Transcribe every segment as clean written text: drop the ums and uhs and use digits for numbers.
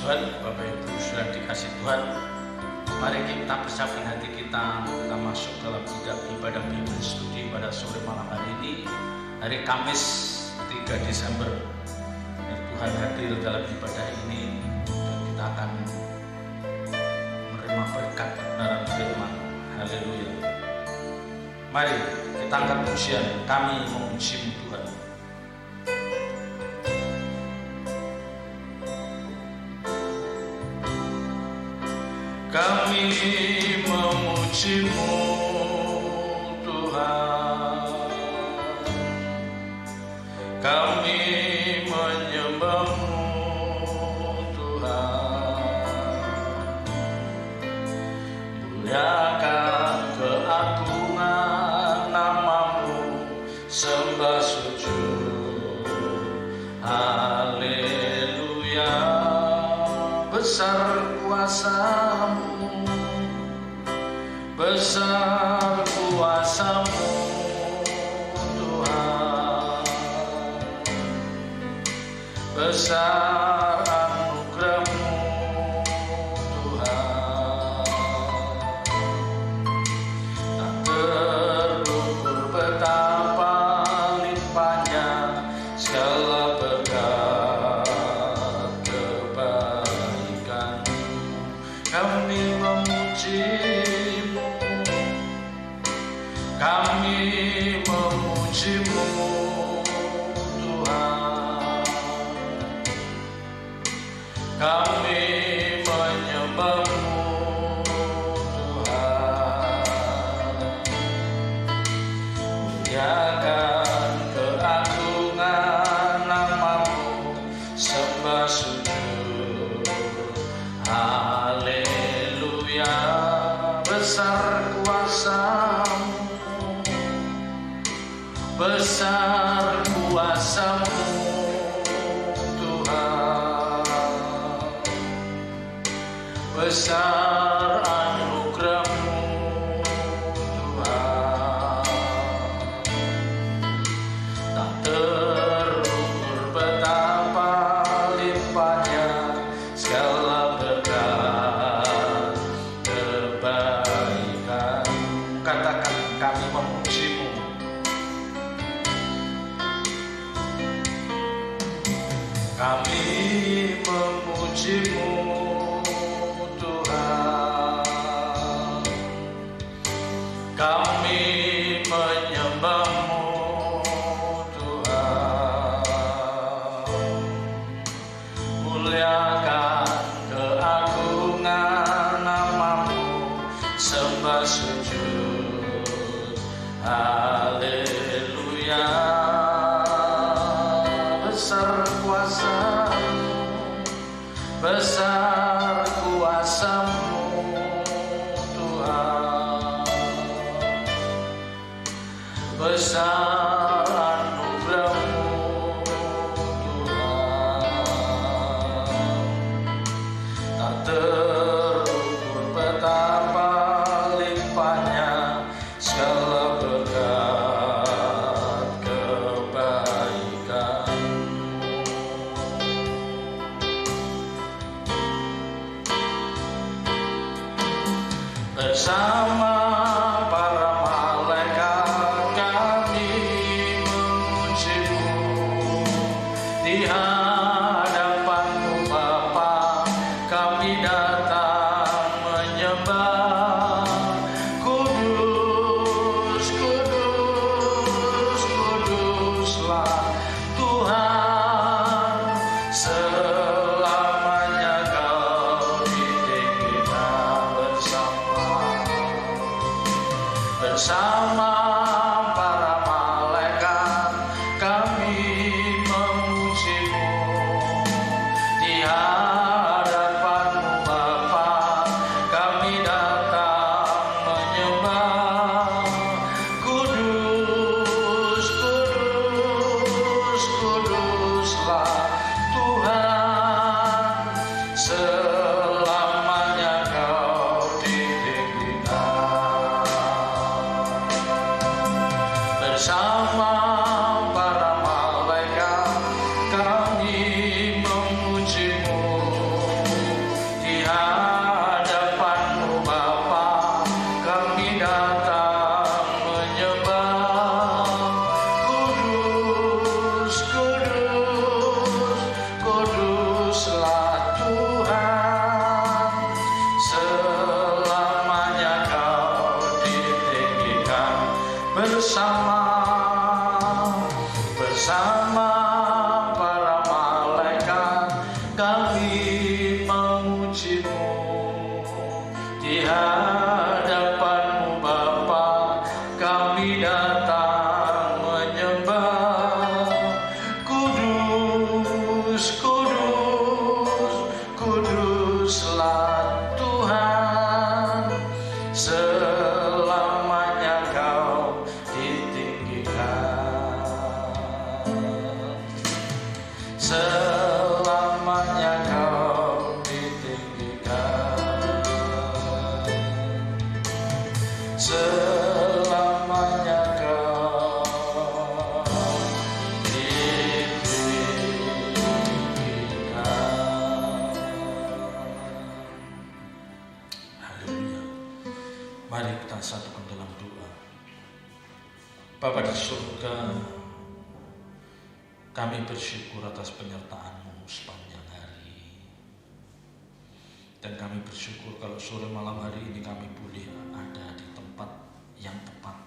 Tuhan, Bapak Ibu sudah dikasih Tuhan. Mari kita persiapkan hati kita masuk dalam ibadah Bible Study pada sore malam hari ini, hari Kamis 3 Desember. Tuhan hadir dalam ibadah ini dan kita akan menerima berkat dalam firman. Haleluya. Mari kita angkat pujian, kami memuji-Mu Tuhan. Kami memuji-Mu Tuhan, kami menyembah-Mu Tuhan, muliakan keagungan nama-Mu, sembah sujud, haleluya. Besar kuasa-Mu, besar kuasa-Mu Tuhan, besar anugerah-Mu Tuhan, tak terukur betapa limpahnya segala berkat kebaikan. Kami memuji-Mu, kami memuji-Mu Tuhan, kami menyembah-Mu Tuhan, muliakan keagungan nama-Mu, sembah sujud, haleluya. Besar kuasa-Mu, besar kuasa-Mu Tuhan, besar anugerah-Mu Tuhan, tak terukur betapa limpahnya segala berkat kebaikan. Katakan, kami memuji-Mu, kami memuji-Mu Tuhan, kami menyembah-Mu Tuhan, muliakan keagungan nama-Mu, sembah sujud, haleluya. Besar kuasa-Mu, besar kuasa-Mu Tuhan, besar anugerah-Mu Tuhan, tak terukur betapa limpahnya segala berkat kebaikan. Bersama para malaikat kami memuji-Mu, di hadapan-Mu Bapa kami datang menyembah. Kudus, kudus, kuduslah Tuhan, selamanya Kau ditinggikan bersama. bersama para malaikat kami memuji-Mu. Di hadapan-Mu Bapa kami datang menyembah. Kudus, kudus, kuduslah Tuhan, selamanya Kau ditinggikan, selamanya Kau ditinggikan, selamanya Kau ditinggikan. Haleluya. Mari kita satukan dalam doa. Bapa di surga, kami bersyukur atas penyertaan-Mu sepanjang hari. Dan kami bersyukur kalau sore malam hari ini kami boleh ada di tempat yang tepat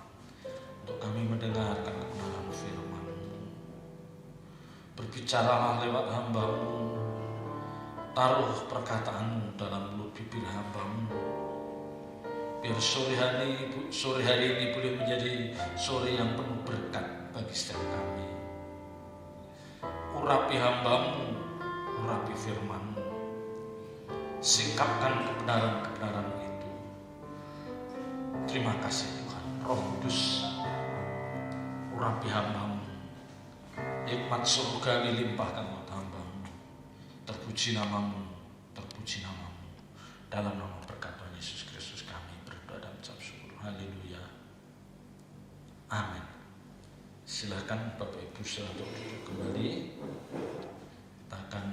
untuk kami mendengarkan kebenaran firman-Mu. Berbicaralah lewat hamba-Mu, taruh perkataan-Mu dalam mulut bibir hamba-Mu, biar sore hari ini boleh menjadi sore yang penuh berkat bagi setiap kami. Urapi hamba-Mu, urapi firman-Mu, singkapkan kebenaran-kebenaran itu. Terima kasih Tuhan. Roh Kudus, urapi hamba-Mu, hikmat surga dilimpahkan buat hamba-Mu. Terpuji nama-Mu, terpuji nama-Mu. Dalam nama berkat Tuhan Yesus Kristus kami berdoa dan ucap syukur. Haleluya. Amin. Silakan Bapak Ibu saudara duduk kembali. Kita akan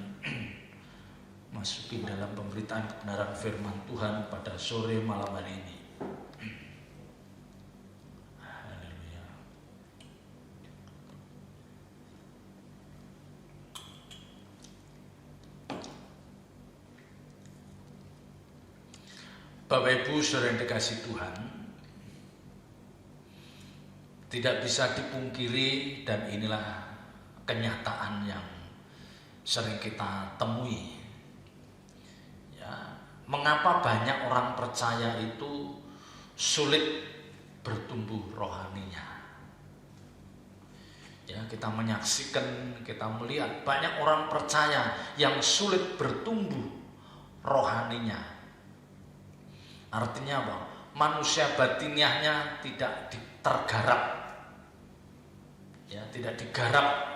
masukin dalam pemberitaan kebenaran firman Tuhan pada sore malam hari ini. Haleluya. Bapak Ibu saudara yang dikasihi Tuhan, tidak bisa dipungkiri dan inilah kenyataan yang sering kita temui. Ya, mengapa banyak orang percaya itu sulit bertumbuh rohaninya? Ya, kita menyaksikan, kita melihat banyak orang percaya yang sulit bertumbuh rohaninya. Artinya apa? Manusia batiniahnya tidak tergarap, ya, tidak digarap,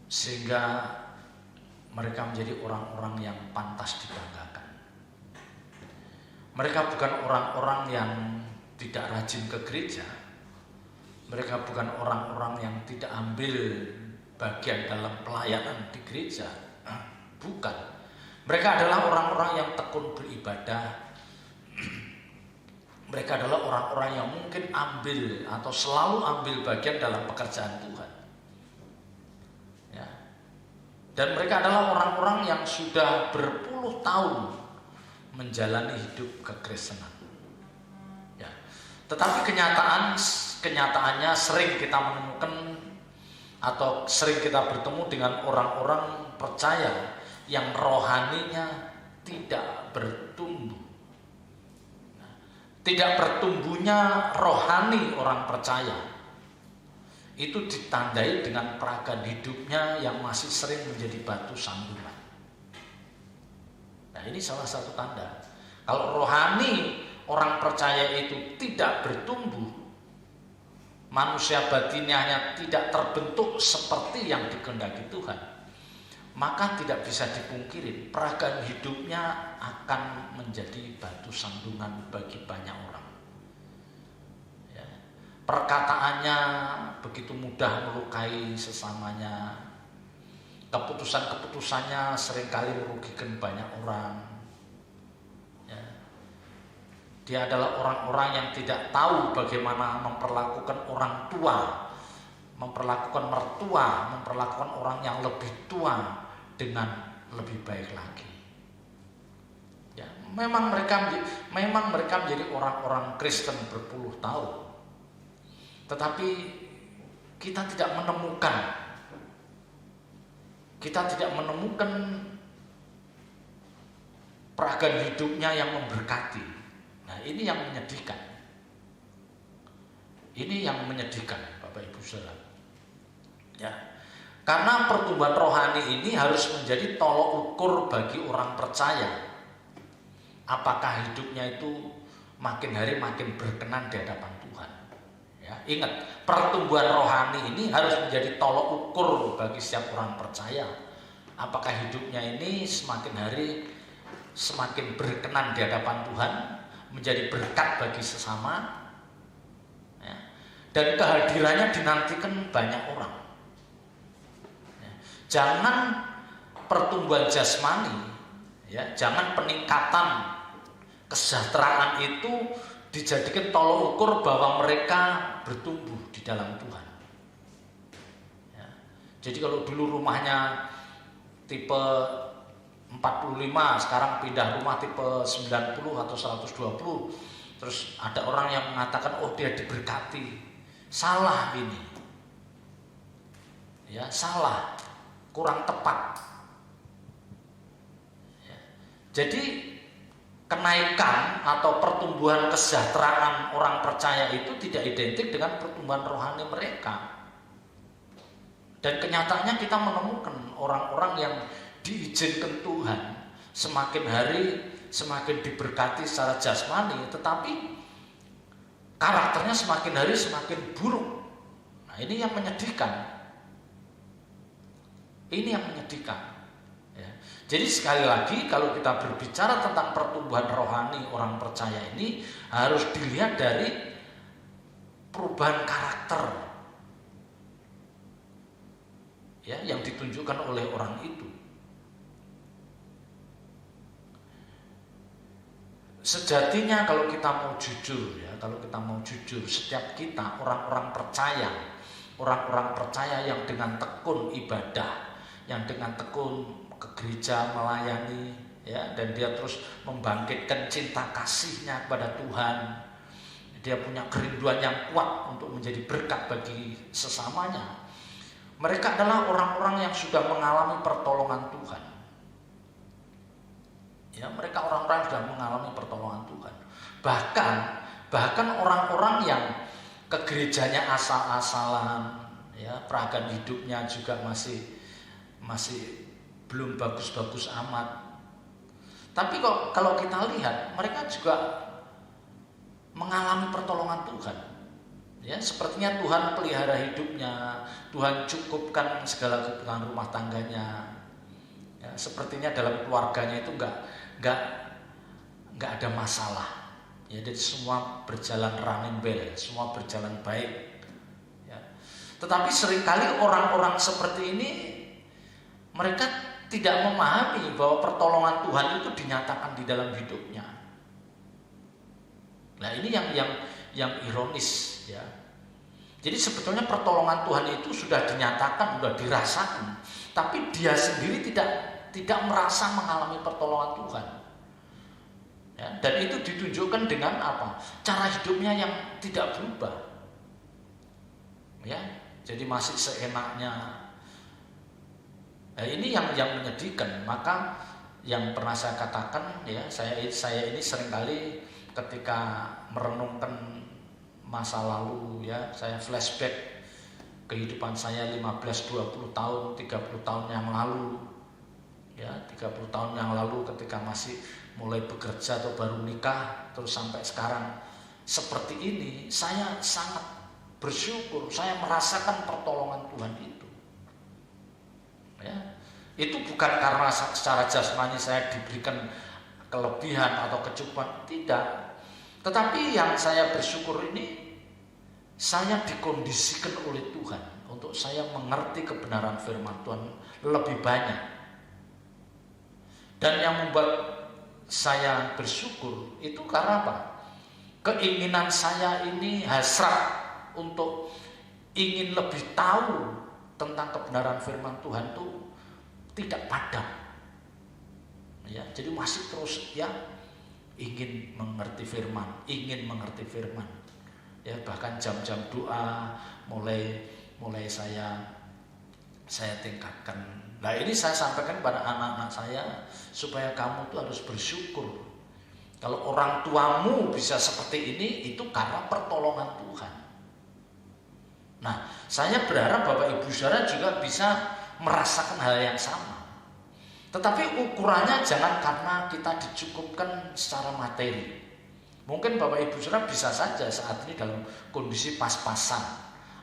sehingga mereka menjadi orang-orang yang pantas dibanggakan. Mereka bukan orang-orang yang tidak rajin ke gereja. Mereka bukan orang-orang yang tidak ambil bagian dalam pelayanan di gereja. Bukan. Mereka adalah orang-orang yang tekun beribadah. Mereka adalah orang-orang yang mungkin ambil atau selalu ambil bagian dalam pekerjaan Tuhan. Ya. Dan mereka adalah orang-orang yang sudah berpuluh tahun menjalani hidup kekristenan. Ya. Tetapi kenyataannya sering kita menemukan atau sering kita bertemu dengan orang-orang percaya yang rohaninya tidak bertumbuh. Tidak bertumbuhnya rohani orang percaya itu ditandai dengan peragaan hidupnya yang masih sering menjadi batu sandungan. Nah, ini salah satu tanda. Kalau rohani orang percaya itu tidak bertumbuh, manusia batiniahnya tidak terbentuk seperti yang dikehendaki Tuhan, maka tidak bisa dipungkiri peragaan hidupnya akan menjadi batu sandungan bagi banyak orang. Ya. Perkataannya begitu mudah melukai sesamanya. Keputusan-keputusannya seringkali merugikan banyak orang. Ya. Dia adalah orang-orang yang tidak tahu bagaimana memperlakukan orang tua, memperlakukan mertua, memperlakukan orang yang lebih tua dengan lebih baik lagi. Ya, memang mereka menjadi orang-orang Kristen berpuluh tahun, tetapi kita tidak menemukan peragaan hidupnya yang memberkati. Nah, ini yang menyedihkan. Ini yang menyedihkan, Bapak Ibu Saudara. Ya. Karena pertumbuhan rohani ini harus menjadi tolok ukur bagi orang percaya. Apakah hidupnya itu makin hari makin berkenan di hadapan Tuhan. Ya, ingat, pertumbuhan rohani ini harus menjadi tolok ukur bagi setiap orang percaya. Apakah hidupnya ini semakin hari semakin berkenan di hadapan Tuhan, menjadi berkat bagi sesama, ya, dan kehadirannya dinantikan banyak orang. Ya, jangan pertumbuhan jasmani, ya, jangan peningkatan kesejahteraan itu dijadikan tolok ukur bahwa mereka bertumbuh di dalam Tuhan. Ya. Jadi kalau dulu rumahnya tipe 45, sekarang pindah rumah tipe 90 atau 120, terus ada orang yang mengatakan, oh dia diberkati. Salah ini. Ya, salah. Kurang tepat. Ya. Jadi kenaikan atau pertumbuhan kesejahteraan orang percaya itu tidak identik dengan pertumbuhan rohani mereka. Dan kenyataannya kita menemukan orang-orang yang diizinkan Tuhan semakin hari semakin diberkati secara jasmani, tetapi karakternya semakin hari semakin buruk. Nah, ini yang menyedihkan. Ini yang menyedihkan. Ya. Jadi sekali lagi, kalau kita berbicara tentang pertumbuhan rohani orang percaya ini harus dilihat dari perubahan karakter, ya, yang ditunjukkan oleh orang itu. Sejatinya kalau kita mau jujur, ya, setiap kita orang-orang percaya yang dengan tekun ibadah, yang dengan tekun ke gereja melayani, ya, dan dia terus membangkitkan cinta kasihnya kepada Tuhan. Dia punya kerinduan yang kuat untuk menjadi berkat bagi sesamanya. Mereka adalah orang-orang yang sudah mengalami pertolongan Tuhan. Ya, mereka orang-orang yang sudah mengalami pertolongan Tuhan. Bahkan orang-orang yang ke gerejanya asal-asalan, ya, peragaan hidupnya juga masih belum bagus-bagus amat. Tapi kalau kita lihat, mereka juga mengalami pertolongan Tuhan. Ya, sepertinya Tuhan pelihara hidupnya, Tuhan cukupkan segala kebutuhan rumah tangganya. Ya, sepertinya dalam keluarganya itu enggak ada masalah. Ya, jadi semua berjalan running well, semua berjalan baik. Ya. Tetapi seringkali orang-orang seperti ini mereka tidak memahami bahwa pertolongan Tuhan itu dinyatakan di dalam hidupnya. Nah, ini yang ironis, ya. Jadi sebetulnya pertolongan Tuhan itu sudah dinyatakan, sudah dirasakan, tapi dia sendiri tidak merasa mengalami pertolongan Tuhan. Ya, dan itu ditunjukkan dengan apa? Cara hidupnya yang tidak berubah. Ya, jadi masih seenaknya. Nah, ini yang menyedihkan. Maka yang pernah saya katakan, ya, saya ini seringkali ketika merenungkan masa lalu, ya, saya flashback kehidupan saya 15-20 tahun, 30 tahun yang lalu. Ya, 30 tahun yang lalu ketika masih mulai bekerja atau baru nikah, terus sampai sekarang seperti ini, saya sangat bersyukur, saya merasakan pertolongan Tuhan itu. Ya, itu bukan karena secara jasmani saya diberikan kelebihan atau kecukupan, tidak. Tetapi yang saya bersyukur ini, saya dikondisikan oleh Tuhan untuk saya mengerti kebenaran firman Tuhan lebih banyak. Dan yang membuat saya bersyukur itu karena apa? Keinginan saya ini hasrat untuk ingin lebih tahu tentang kebenaran firman Tuhan itu tidak padam. Ya, jadi masih terus, ya, ingin mengerti firman. Ya, bahkan jam-jam doa mulai mulai saya tingkatkan. Nah, ini saya sampaikan pada anak-anak saya supaya kamu tuh harus bersyukur. Kalau orang tuamu bisa seperti ini, itu karena pertolongan Tuhan. Nah, saya berharap Bapak Ibu Saudara juga bisa merasakan hal yang sama. Tetapi ukurannya jangan karena kita dicukupkan secara materi. Mungkin Bapak Ibu Saudara bisa saja saat ini dalam kondisi pas-pasan,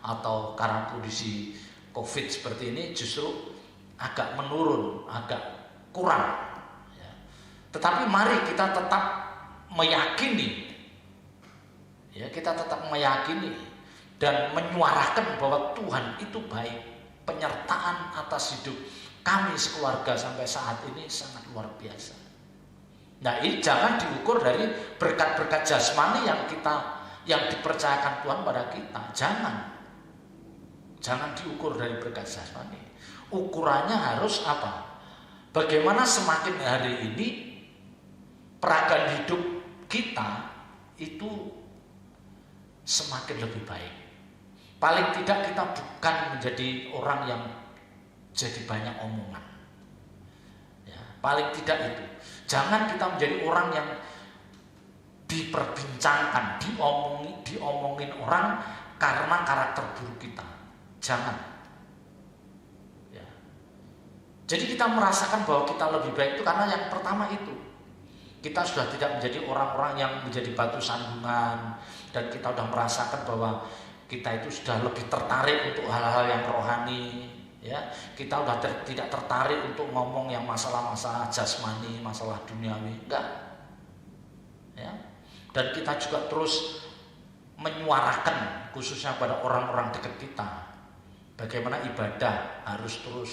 atau karena kondisi COVID seperti ini justru agak menurun, agak kurang. Ya. Tetapi mari kita tetap meyakini, ya, kita tetap meyakini dan menyuarakan bahwa Tuhan itu baik. Penyertaan atas hidup kami sekeluarga sampai saat ini sangat luar biasa. Nah, ini jangan diukur dari berkat-berkat jasmani yang dipercayakan Tuhan pada kita. Jangan diukur dari berkat jasmani. Ukurannya harus apa? Bagaimana semakin hari ini peragaan hidup kita itu semakin lebih baik. Paling tidak kita bukan menjadi orang yang jadi banyak omongan. Ya, paling tidak itu. Jangan kita menjadi orang yang diperbincangkan, diomongin orang karena karakter buruk kita. Jangan. Ya. Jadi kita merasakan bahwa kita lebih baik itu karena yang pertama itu. Kita sudah tidak menjadi orang-orang yang menjadi batu sandungan, dan kita sudah merasakan bahwa kita itu sudah lebih tertarik untuk hal-hal yang rohani, ya. Kita sudah tidak tertarik untuk ngomong yang masalah-masalah jasmani, masalah duniawi, enggak. Ya. Dan kita juga terus menyuarakan khususnya pada orang-orang dekat kita. Bagaimana ibadah harus terus,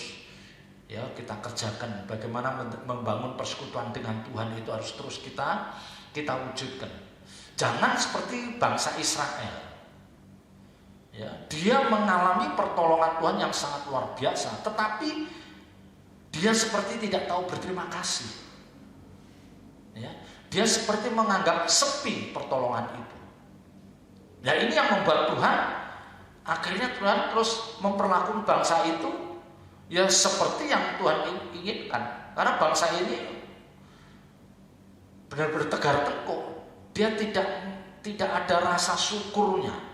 ya, kita kerjakan. Bagaimana membangun persekutuan dengan Tuhan itu harus terus kita wujudkan. Jangan seperti bangsa Israel. Ya, dia mengalami pertolongan Tuhan yang sangat luar biasa, tetapi dia seperti tidak tahu berterima kasih. Ya, dia seperti menganggap sepi pertolongan itu. Nah, ini yang membuat Tuhan akhirnya terus memperlakukan bangsa itu ya seperti yang Tuhan inginkan. Karena bangsa ini benar-benar tegar tengkuk, dia tidak ada rasa syukurnya.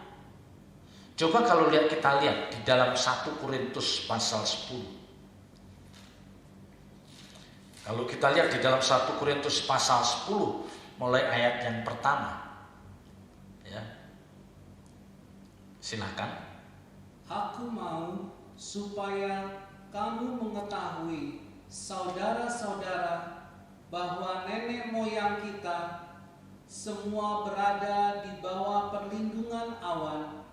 Coba kalau kita lihat di dalam 1 Korintus pasal 10. Kalau kita lihat di dalam 1 Korintus pasal 10 mulai ayat yang pertama. Ya. Silakan. Aku mau supaya kamu mengetahui, saudara-saudara, bahwa nenek moyang kita semua berada di bawah perlindungan awan,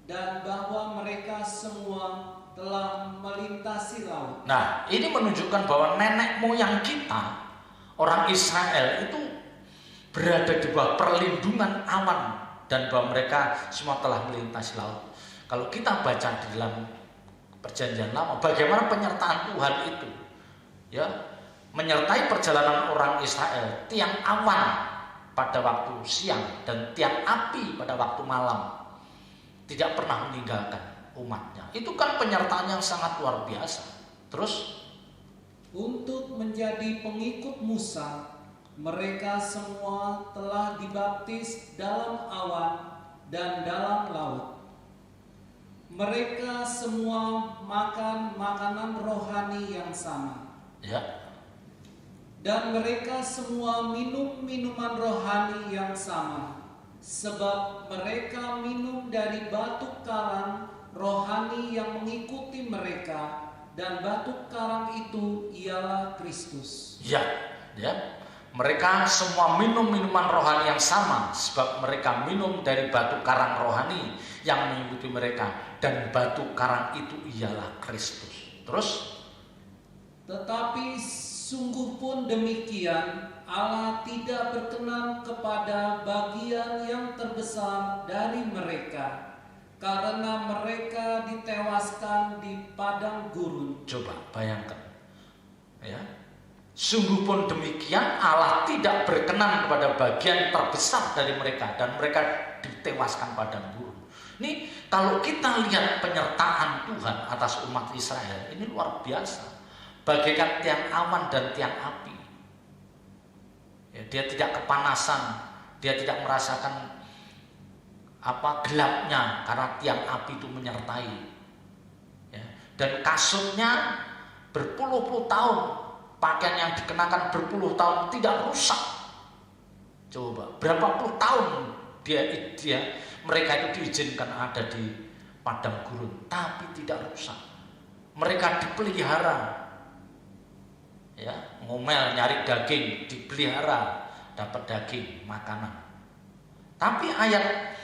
dan bahwa mereka semua telah melintasi laut. Nah, ini menunjukkan bahwa nenek moyang kita, orang Israel, itu berada di bawah perlindungan awan, dan bahwa mereka semua telah melintasi laut. Kalau kita baca di dalam Perjanjian Lama, bagaimana penyertaan Tuhan itu, ya, menyertai perjalanan orang Israel, tiang awan pada waktu siang dan tiang api pada waktu malam. Tidak pernah meninggalkan umatnya. Itu kan penyertaan yang sangat luar biasa. Terus, untuk menjadi pengikut Musa, mereka semua telah dibaptis dalam awan dan dalam laut. Mereka semua makan makanan rohani yang sama. ya, Dan mereka semua minum minuman rohani yang sama. Sebab mereka minum dari batu karang rohani yang mengikuti mereka, dan batu karang itu ialah Kristus. ya. Mereka semua minum minuman rohani yang sama, sebab mereka minum dari batu karang rohani yang mengikuti mereka, dan batu karang itu ialah Kristus. Terus, tetapi sungguh pun demikian, Allah tidak berkenan kepada bagian yang terbesar dari mereka, karena mereka ditewaskan di padang gurun. coba bayangkan, ya. Sungguh pun demikian, Allah tidak berkenan kepada bagian terbesar dari mereka, dan mereka ditewaskan padang gurun. Ini kalau kita lihat penyertaan Tuhan atas umat Israel, ini luar biasa. Bagaikan tiang awan dan tiang api. Ya, dia tidak kepanasan, dia tidak merasakan gelapnya karena tiang api itu menyertai. Ya, dan kasutnya berpuluh-puluh tahun, pakaian yang dikenakan berpuluh tahun tidak rusak. Coba berapa puluh tahun mereka itu diizinkan ada di padang gurun, tapi tidak rusak. Mereka dipelihara, ya, ngomel nyari daging, dipelihara, dapat daging, makanan. Tapi ayat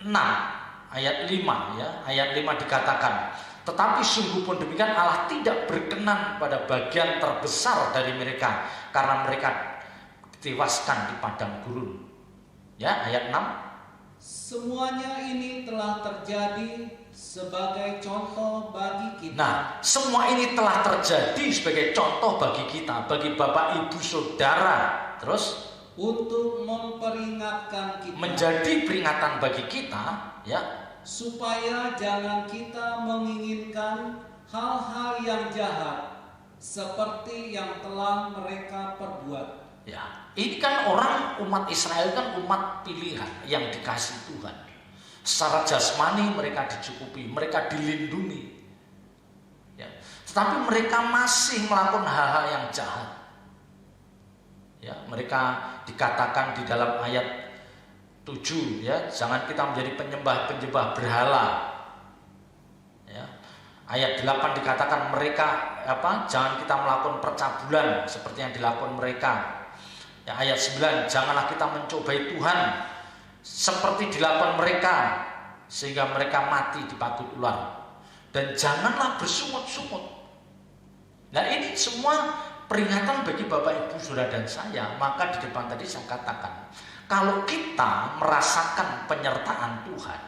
6, ayat 5 ya, ayat 5 dikatakan, tetapi sungguh pun demikian Allah tidak berkenan pada bagian terbesar dari mereka, karena mereka ditewaskan di padang gurun. Ya, ayat 6. Semuanya ini telah terjadi sebagai contoh bagi kita. Nah, semua ini telah terjadi sebagai contoh bagi kita, bagi Bapak Ibu Saudara. Terus untuk memperingatkan kita, menjadi peringatan bagi kita, ya, supaya jangan kita menginginkan hal-hal yang jahat seperti yang telah mereka perbuat. Ya, ini kan orang umat Israel kan umat pilihan yang dikasih Tuhan. Secara jasmani mereka dicukupi, mereka dilindungi. Ya, tetapi mereka masih melakukan hal-hal yang jahat. Ya, mereka dikatakan di dalam ayat 7, ya, jangan kita menjadi penyembah-penyembah berhala. Ya. Ayat 8 dikatakan mereka jangan kita melakukan percabulan seperti yang dilakukan mereka. Ya, ayat 9, janganlah kita mencobai Tuhan seperti dilakukan mereka sehingga mereka mati dipagut ular. Dan janganlah bersungut-sungut. Nah, ini semua peringatan bagi Bapak Ibu Saudara dan saya. Maka di depan tadi saya katakan, kalau kita merasakan penyertaan Tuhan,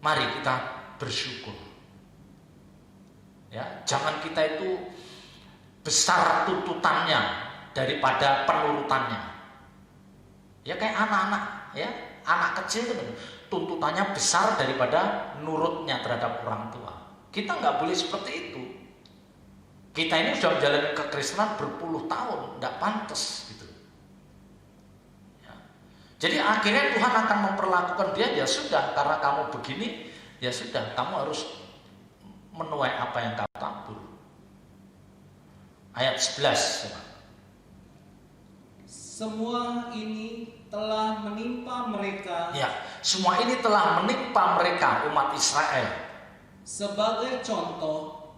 mari kita bersyukur. Ya, jangan kita itu besar tuntutannya daripada penurutannya. Ya, kayak anak-anak, ya, anak kecil itu tuntutannya besar daripada nurutnya terhadap orang tua. Kita nggak boleh seperti itu. Kita ini sudah menjalani kekristenan berpuluh tahun, tidak pantas gitu. Ya. Jadi akhirnya Tuhan akan memperlakukan dia, ya sudah, karena kamu begini, ya sudah, kamu harus menuai apa yang kamu tabur. Ayat 11. Semua ini telah menimpa mereka. Ya, semua ini telah menimpa mereka umat Israel sebagai contoh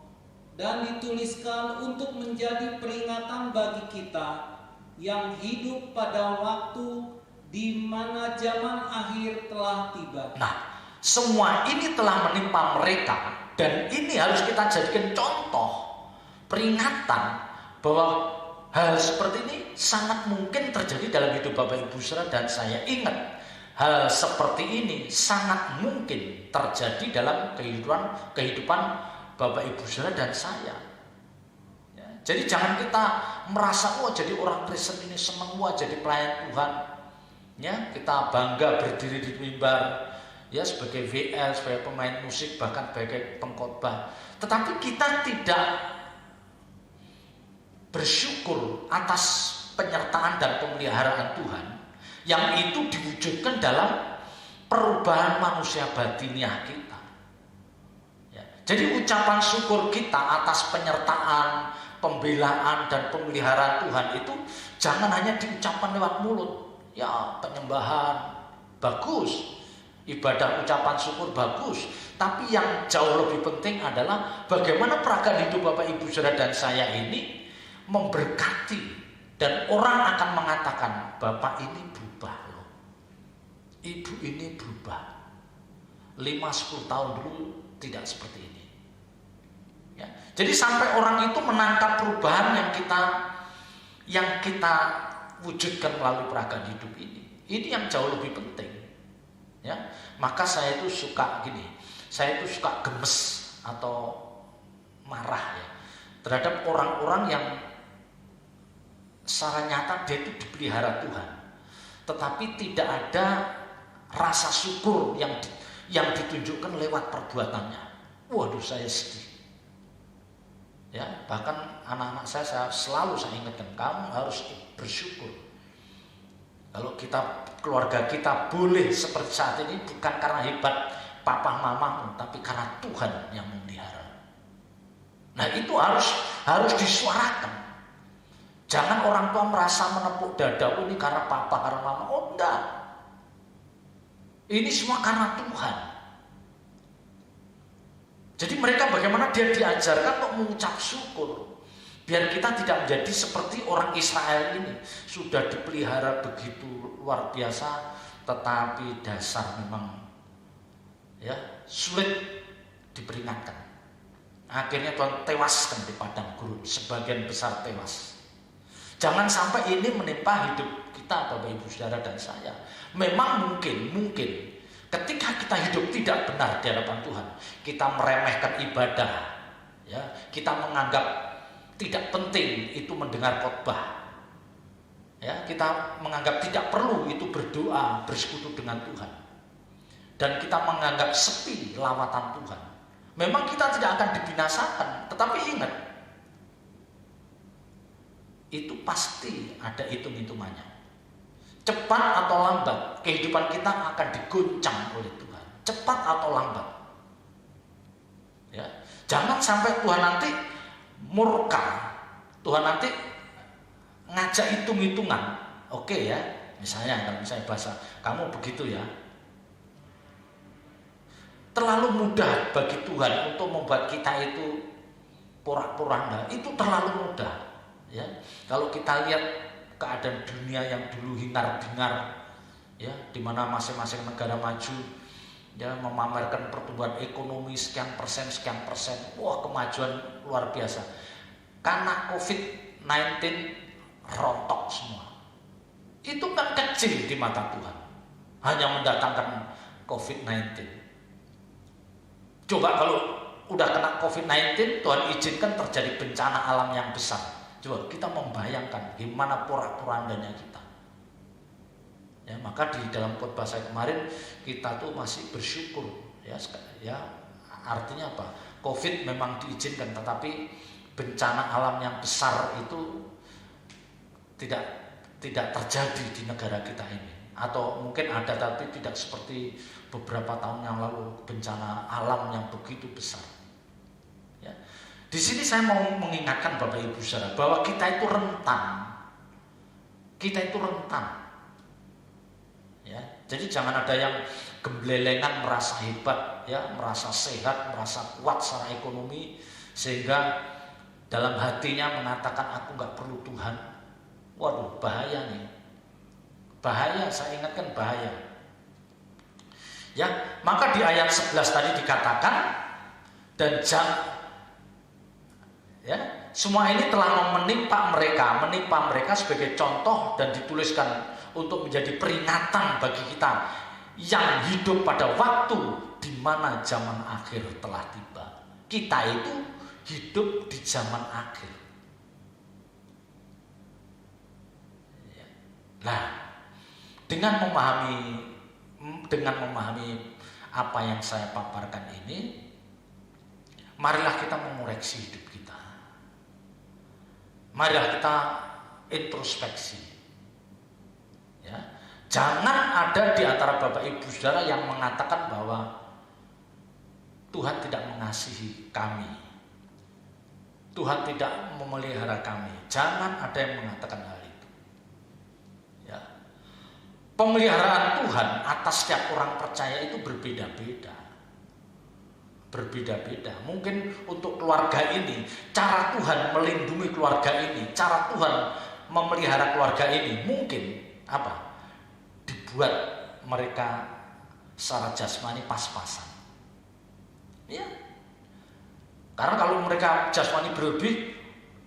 dan dituliskan untuk menjadi peringatan bagi kita yang hidup pada waktu di mana zaman akhir telah tiba. Nah, semua ini telah menimpa mereka dan ini harus kita jadikan contoh, peringatan bahwa hal seperti ini sangat mungkin terjadi dalam hidup Bapak Ibu Saudara dan saya. Ingat, hal seperti ini sangat mungkin terjadi dalam kehidupan Bapak Ibu Saudara dan saya. Ya, jadi jangan kita merasa jadi orang Kristen ini senang jadi pelayan Tuhan. Ya, kita bangga berdiri di mimbar, ya, sebagai VL, sebagai pemain musik, bahkan sebagai pengkhotbah. Tetapi kita tidak bersyukur atas penyertaan dan pemeliharaan Tuhan yang itu diwujudkan dalam perubahan manusia batiniah kita. Ya. Jadi ucapan syukur kita atas penyertaan, pembelaan dan pemeliharaan Tuhan itu jangan hanya diucapkan lewat mulut. Ya, penyembahan bagus, ibadah ucapan syukur bagus, tapi yang jauh lebih penting adalah bagaimana peragaan hidup Bapak Ibu Saudara dan saya ini memberkati dan orang akan mengatakan, Bapak ini berubah loh, Ibu ini berubah, 5-10 tahun dulu tidak seperti ini. Ya. Jadi sampai orang itu menangkap perubahan yang kita wujudkan melalui peragaan hidup ini yang jauh lebih penting. Ya, maka saya itu suka gemes atau marah ya terhadap orang-orang yang secara nyata dia itu dipelihara Tuhan, tetapi tidak ada rasa syukur yang ditunjukkan lewat perbuatannya. Waduh, saya sedih. Ya, bahkan anak-anak saya selalu ingatkan, kamu harus bersyukur. Kalau keluarga kita boleh seperti saat ini bukan karena hebat papa mamamu, tapi karena Tuhan yang memelihara. Nah, itu harus disuarakan. Jangan orang tua merasa menepuk dada, ini karena papa, karena mama. Oh enggak. Ini semua karena Tuhan. Jadi mereka bagaimana dia diajarkan untuk mengucap syukur. Biar kita tidak menjadi seperti orang Israel ini. Sudah dipelihara begitu luar biasa, tetapi dasar memang sulit diperingatkan. Akhirnya Tuhan tewaskan di padang gurun, sebagian besar tewas. Jangan sampai ini menimpa hidup kita, Bapak Ibu Saudara dan saya. Memang mungkin ketika kita hidup tidak benar di hadapan Tuhan, kita meremehkan ibadah, kita menganggap tidak penting itu mendengar khotbah, kita menganggap tidak perlu itu berdoa, bersekutu dengan Tuhan, dan kita menganggap sepi lawatan Tuhan. Memang kita tidak akan dibinasakan, tetapi ingat, itu pasti ada hitung-hitungannya. Cepat atau lambat kehidupan kita akan diguncang oleh Tuhan. Cepat atau lambat. Jangan sampai Tuhan nanti murka. Tuhan nanti ngajak hitung-hitungan. Oke ya, misalnya bahasa kamu begitu ya. Terlalu mudah bagi Tuhan untuk membuat kita itu porak-poranda. Itu terlalu mudah. Kalau kita lihat keadaan dunia yang dulu hingar-bingar, di mana masing-masing negara maju memamerkan pertumbuhan ekonomi sekian persen, wah kemajuan luar biasa. Karena COVID-19 rontok semua. Itu kan kecil di mata Tuhan, hanya mendatangkan COVID-19. Coba kalau udah kena COVID-19, Tuhan izinkan terjadi bencana alam yang besar. Coba kita membayangkan gimana porak-porandanya kita. Maka di dalam khotbah saya kemarin kita tuh masih bersyukur. Artinya apa? COVID memang diizinkan, tetapi bencana alam yang besar itu tidak terjadi di negara kita ini. Atau mungkin ada, tapi tidak seperti beberapa tahun yang lalu, bencana alam yang begitu besar. Di sini saya mau mengingatkan Bapak Ibu Saudara bahwa kita itu rentan. Jadi jangan ada yang gemblelengan merasa hebat, merasa sehat, merasa kuat secara ekonomi, sehingga dalam hatinya mengatakan aku nggak perlu Tuhan. Waduh, bahaya nih. Bahaya, saya ingatkan bahaya. Maka di ayat 11 tadi dikatakan, dan semua ini telah menimpa mereka sebagai contoh dan dituliskan untuk menjadi peringatan bagi kita yang hidup pada waktu di mana zaman akhir telah tiba. Kita itu hidup di zaman akhir. Nah, dengan memahami apa yang saya paparkan ini, marilah kita mengoreksi hidup kita. Marilah kita introspeksi. Jangan ada di antara Bapak Ibu Saudara yang mengatakan bahwa Tuhan tidak mengasihi kami, Tuhan tidak memelihara kami. Jangan ada yang mengatakan hal itu. Pemeliharaan Tuhan atas setiap orang percaya itu berbeda-beda. Mungkin untuk keluarga ini, cara Tuhan melindungi keluarga ini, cara Tuhan memelihara keluarga ini, mungkin dibuat mereka secara jasmani pas-pasan. Karena kalau mereka jasmani berlebih,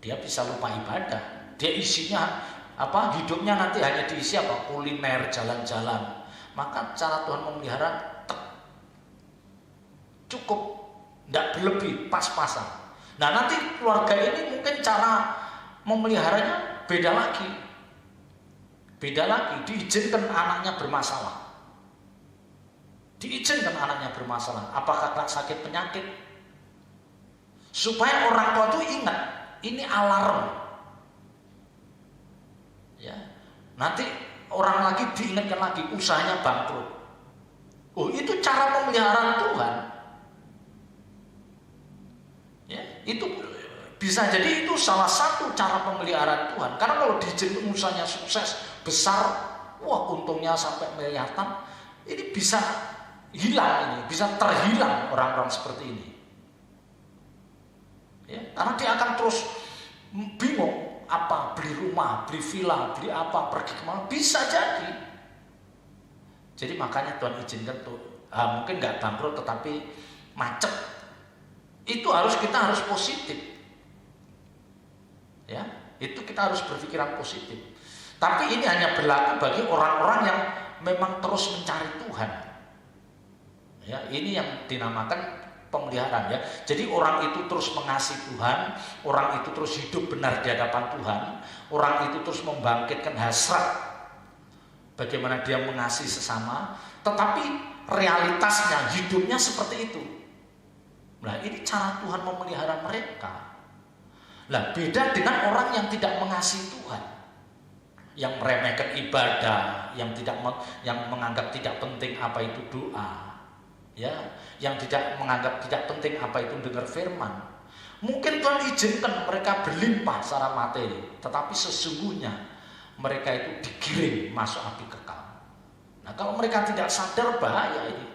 dia bisa lupa ibadah. Dia isinya hidupnya nanti hanya diisi kuliner, jalan-jalan. Maka cara Tuhan memelihara cukup, tidak berlebih, pas-pasan. Nah, nanti keluarga ini mungkin cara memeliharanya beda lagi. Beda lagi, diizinkan anaknya bermasalah. Diizinkan anaknya bermasalah. Apakah kena sakit penyakit? Supaya orang tua itu ingat, ini alarm. Ya, nanti orang lagi diingatkan lagi, usahanya bangkrut. Oh, itu cara pemeliharaan Tuhan. Ya, itu bisa jadi itu salah satu cara pemeliharaan Tuhan. Karena kalau diizinkan usahanya sukses besar, wah untungnya sampai miliaran, ini bisa hilang, ini bisa terhilang orang-orang seperti ini. Ya, karena dia akan terus bingung apa, beli rumah, beli villa, beli apa, pergi kemana, bisa jadi. Jadi makanya Tuhan izinkan tuh, mungkin nggak bangkrut tetapi macet. Itu kita harus positif. Ya, itu kita harus berpikiran positif. Tapi ini hanya berlaku bagi orang-orang yang memang terus mencari Tuhan. Ya, ini yang dinamakan pemeliharaan ya. Jadi orang itu terus mengasihi Tuhan, orang itu terus hidup benar di hadapan Tuhan, orang itu terus membangkitkan hasrat bagaimana dia mengasihi sesama, tetapi realitasnya hidupnya seperti itu. Nah, ini cara Tuhan memelihara mereka. Nah, beda dengan orang yang tidak mengasihi Tuhan, yang meremehkan ibadah, yang menganggap tidak penting apa itu doa, ya, yang tidak menganggap tidak penting apa itu dengar firman. Mungkin Tuhan izinkan mereka berlimpah secara materi, tetapi sesungguhnya mereka itu digiring masuk api kekal. Nah, kalau mereka tidak sadar, bahaya ini.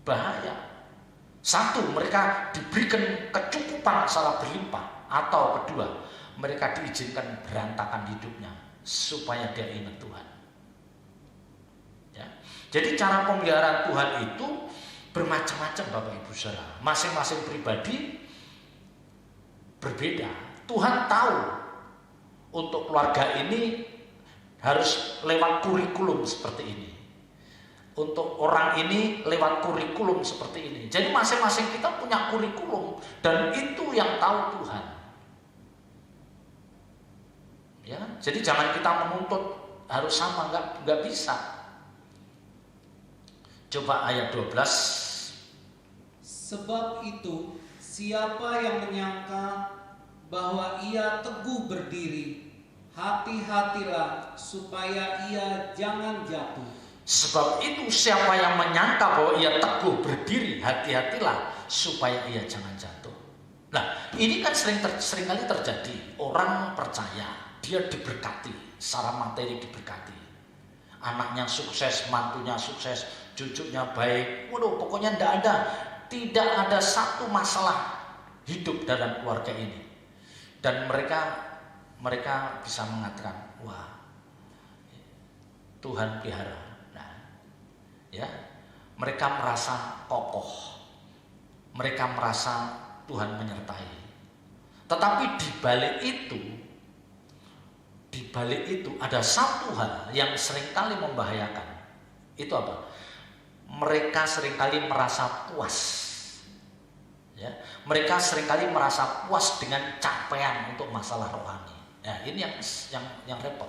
Bahaya. Satu, mereka diberikan kecukupan secara berlimpah, atau kedua, mereka diizinkan berantakan hidupnya supaya dia ingat Tuhan. Ya. Jadi cara pemeliharaan Tuhan itu bermacam-macam Bapak Ibu Saudara. Masing-masing pribadi berbeda. Tuhan tahu untuk keluarga ini harus lewat kurikulum seperti ini. Untuk orang ini lewat kurikulum seperti ini. Jadi masing-masing kita punya kurikulum dan itu yang tahu Tuhan. Ya, jadi jangan kita menuntut harus sama, enggak bisa. Coba ayat 12. Sebab itu siapa yang menyangka bahwa ia teguh berdiri, hati-hatilah supaya ia jangan jatuh. Sebab itu siapa yang menyangka bahwa ia teguh berdiri, hati-hatilah supaya ia jangan jatuh. Nah, ini kan seringkali terjadi. Orang percaya, dia diberkati, secara materi diberkati. Anaknya sukses, mantunya sukses, cucunya baik. Waduh, pokoknya tidak ada satu masalah hidup dalam keluarga ini. Dan mereka bisa mengatakan, wah, Tuhan pelihara. Ya, mereka merasa kokoh, mereka merasa Tuhan menyertai. Tetapi di balik itu ada satu hal yang seringkali membahayakan. Itu apa? Mereka seringkali merasa puas. Ya, mereka seringkali merasa puas dengan capaian untuk masalah rohani. Ya, ini yang repot.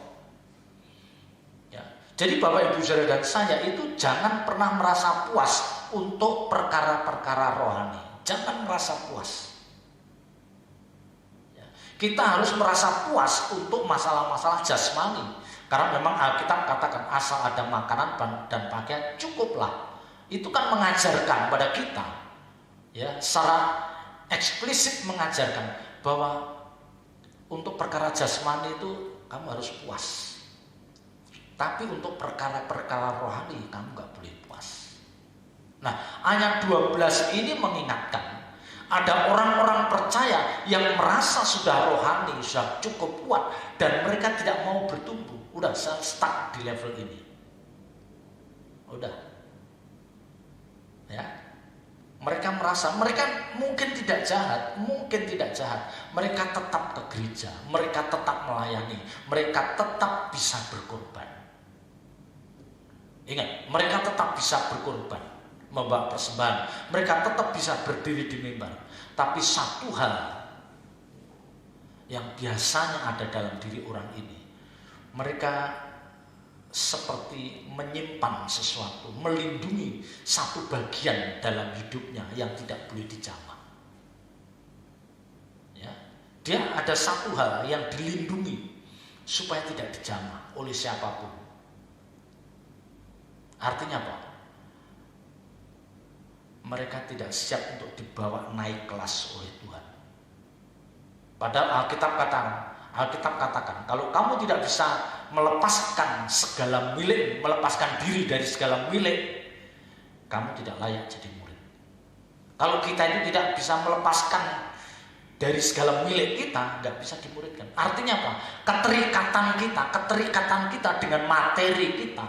Jadi Bapak Ibu Saudara dan saya itu jangan pernah merasa puas untuk perkara-perkara rohani. Jangan merasa puas. Ya. Kita harus merasa puas untuk masalah-masalah jasmani. Karena memang Alkitab katakan asal ada makanan dan pakaian cukuplah. Itu kan mengajarkan pada kita, ya, secara eksplisit mengajarkan bahwa untuk perkara jasmani itu kamu harus puas. Tapi untuk perkara-perkara rohani kamu gak boleh puas. Nah, ayat 12 ini mengingatkan ada orang-orang percaya yang merasa sudah rohani, sudah cukup kuat, dan mereka tidak mau bertumbuh. Udah stuck di level ini. Udah. Ya. Mereka merasa mereka mungkin tidak jahat. Mereka tetap ke gereja, mereka tetap melayani, mereka tetap bisa berkorban. Ingat, mereka tetap bisa berkorban, membawa persembahan. Mereka tetap bisa berdiri di mimbar. Tapi satu hal yang biasanya ada dalam diri orang ini, mereka seperti menyimpan sesuatu, melindungi satu bagian dalam hidupnya yang tidak boleh dijamah. Ya, dia ada satu hal yang dilindungi supaya tidak dijamah oleh siapapun. Artinya apa? Mereka tidak siap untuk dibawa naik kelas oleh Tuhan. Padahal Alkitab katakan, kalau kamu tidak bisa melepaskan segala milik, melepaskan diri dari segala milik, kamu tidak layak jadi murid. Kalau kita ini tidak bisa melepaskan dari segala milik kita, nggak bisa dimuridkan. Artinya apa? Keterikatan kita dengan materi kita,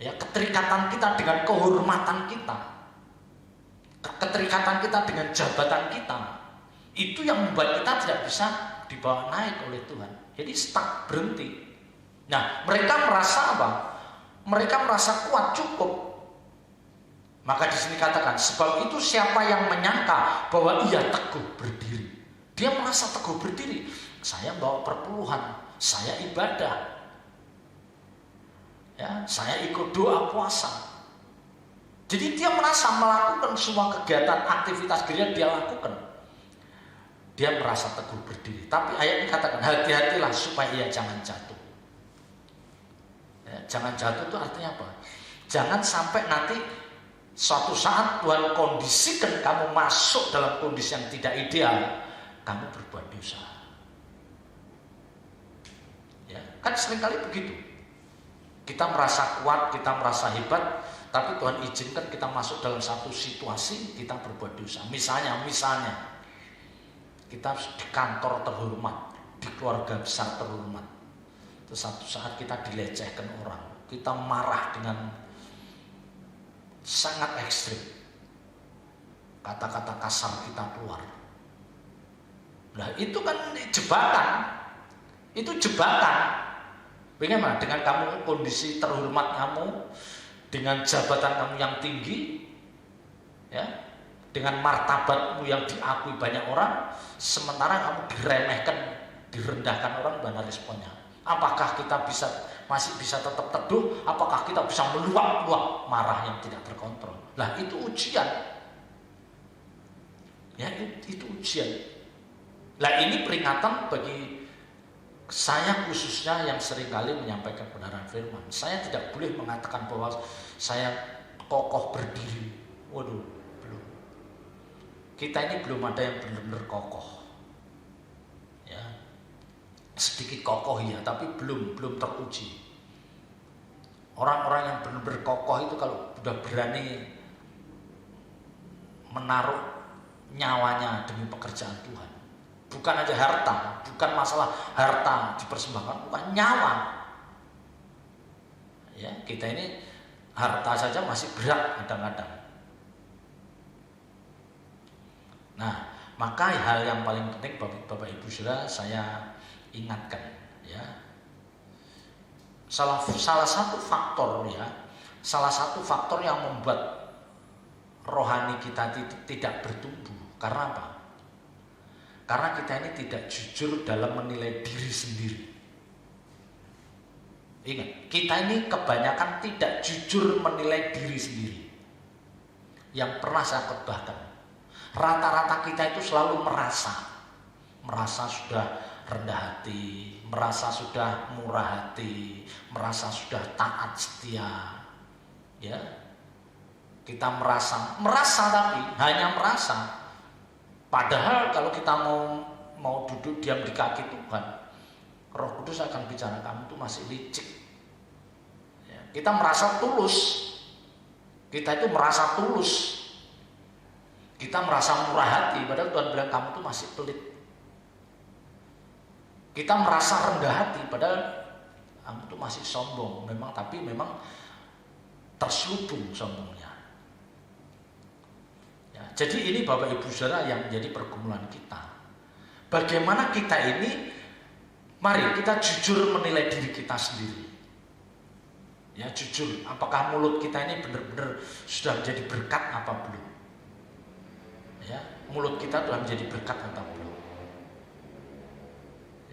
ya, keterikatan kita dengan kehormatan kita, keterikatan kita dengan jabatan kita, itu yang membuat kita tidak bisa dibawa naik oleh Tuhan. Jadi stuck, berhenti. Nah, mereka merasa apa? Mereka merasa kuat, cukup. Maka di sini katakan, sebab itu siapa yang menyangka bahwa ia teguh berdiri. Dia merasa teguh berdiri. Saya bawa perpuluhan, saya ibadah. Ya, saya ikut doa puasa. Jadi dia merasa melakukan semua kegiatan, aktivitas gereja dia lakukan. Dia merasa teguh berdiri. Tapi ayat ini katakan, hati-hatilah supaya ia jangan jatuh. Ya, jangan jatuh itu artinya apa? Jangan sampai nanti suatu saat Tuhan kondisikan kamu masuk dalam kondisi yang tidak ideal, kamu berbuat dosa. Ya, kan seringkali begitu. Kita merasa kuat, kita merasa hebat, tapi Tuhan izinkan kita masuk dalam satu situasi kita berbuat dosa. Misalnya kita di kantor terhormat, di keluarga besar terhormat. Terus satu saat kita dilecehkan orang, kita marah dengan sangat ekstrim. Kata-kata kasar kita keluar. Nah, itu kan jebakan. Itu jebakan. Bagaimana dengan kamu kondisi terhormat kamu, dengan jabatan kamu yang tinggi, ya, dengan martabatmu yang diakui banyak orang, sementara kamu diremehkan, direndahkan orang, mana responnya? Apakah kita masih bisa tetap teduh? Apakah kita bisa meluap-luap marah yang tidak terkontrol? Lah, itu ujian. Ya, itu ujian. Lah, ini peringatan bagi saya khususnya yang seringkali menyampaikan kebenaran firman. Saya tidak boleh mengatakan bahwa saya kokoh berdiri. Waduh, belum. Kita ini belum ada yang benar-benar kokoh. Ya. Sedikit kokoh ya, tapi belum teruji. Orang-orang yang benar-benar kokoh itu kalau sudah berani menaruh nyawanya demi pekerjaan Tuhan. Bukan aja harta, bukan masalah harta dipersembahkan, bukan nyawa. Ya, kita ini harta saja masih berat kadang-kadang. Nah, maka hal yang paling penting Bapak Ibu Saudara saya ingatkan, ya. Salah satu faktor yang membuat rohani kita tidak bertumbuh karena apa? Karena kita ini tidak jujur dalam menilai diri sendiri. Ingat, kita ini kebanyakan tidak jujur menilai diri sendiri. Yang pernah saya khotbahkan, rata-rata kita itu selalu merasa sudah rendah hati, merasa sudah murah hati, merasa sudah taat setia. Ya, kita merasa tapi hanya merasa. Padahal kalau kita mau duduk diam di kaki Tuhan, Roh Kudus akan bicara, kamu tuh masih licik. Ya, kita merasa tulus. Kita itu merasa tulus. Kita merasa murah hati, padahal Tuhan bilang kamu tuh masih pelit. Kita merasa rendah hati, padahal kamu tuh masih sombong. Tapi memang terselubung sombongnya. Jadi ini Bapak Ibu Saudara yang menjadi pergumulan kita. Bagaimana kita ini, mari kita jujur menilai diri kita sendiri. Ya, jujur, apakah mulut kita ini benar-benar sudah menjadi berkat apa belum? Ya, mulut kita sudah menjadi berkat atau belum?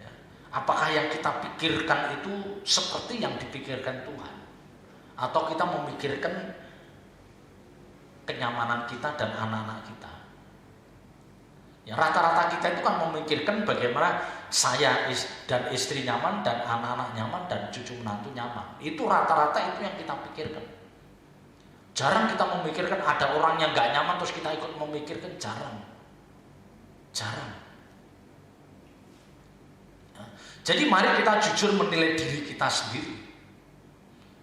Ya. Apakah yang kita pikirkan itu seperti yang dipikirkan Tuhan? Atau kita memikirkan kenyamanan kita dan anak-anak kita? Ya, rata-rata kita itu kan memikirkan bagaimana saya dan istri nyaman, dan anak-anak nyaman, dan cucu menantu nyaman. Itu rata-rata itu yang kita pikirkan. Jarang kita memikirkan ada orang yang gak nyaman terus kita ikut memikirkan, jarang. Ya. Jadi mari kita jujur menilai diri kita sendiri.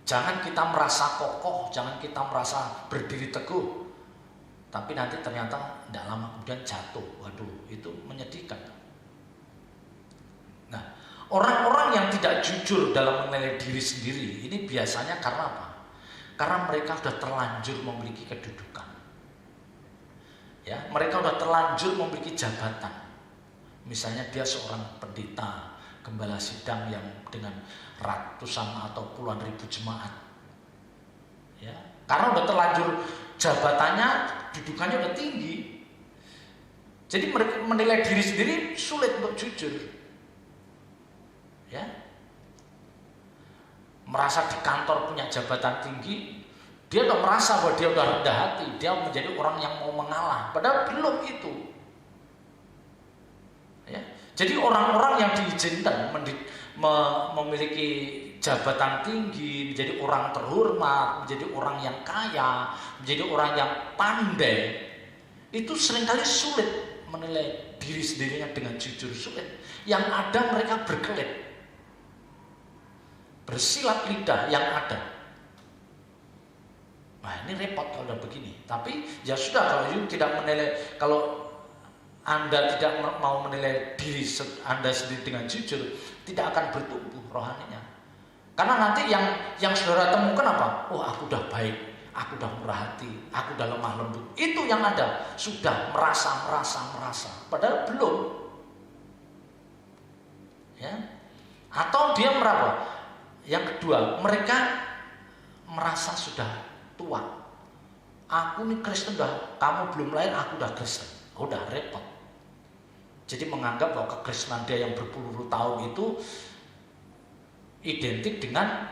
Jangan kita merasa kokoh, jangan kita merasa berdiri teguh. Tapi nanti ternyata tidak lama kemudian jatuh. Waduh, itu menyedihkan. Nah, orang-orang yang tidak jujur dalam menilai diri sendiri ini biasanya karena apa? Karena mereka sudah terlanjur memiliki kedudukan. Ya, mereka sudah terlanjur memiliki jabatan. Misalnya dia seorang pendeta, gembala sidang yang dengan ratusan atau puluhan ribu jemaat. Ya, karena sudah terlanjur jabatannya, dudukannya udah tinggi. Jadi mereka menilai diri sendiri sulit untuk jujur. Ya. Merasa di kantor punya jabatan tinggi, dia udah merasa bahwa dia udah rendah hati, dia menjadi orang yang mau mengalah, padahal belum itu. Ya. Jadi orang-orang yang diizinkan memiliki jabatan tinggi, menjadi orang terhormat, menjadi orang yang kaya, menjadi orang yang pandai, itu seringkali sulit menilai diri sendirinya dengan jujur, sulit. Yang ada mereka berkelit, bersilat lidah yang ada. Nah, ini repot kalau udah begini. Tapi ya sudah, kalau you tidak menilai, kalau Anda tidak mau menilai diri Anda sendiri dengan jujur, tidak akan bertumbuh rohaninya. Karena nanti yang saudara temukan apa? Oh, aku udah baik, aku udah murah hati, aku udah lemah lembut. Itu yang ada, sudah merasa. Padahal belum. Ya. Atau dia meraba. Yang kedua, mereka merasa sudah tua. Aku nih Kristen dah, kamu belum lahir, aku udah Kristen. Udah repot. Jadi menganggap bahwa kekristenan dia yang berpuluh-puluh tahun itu identik dengan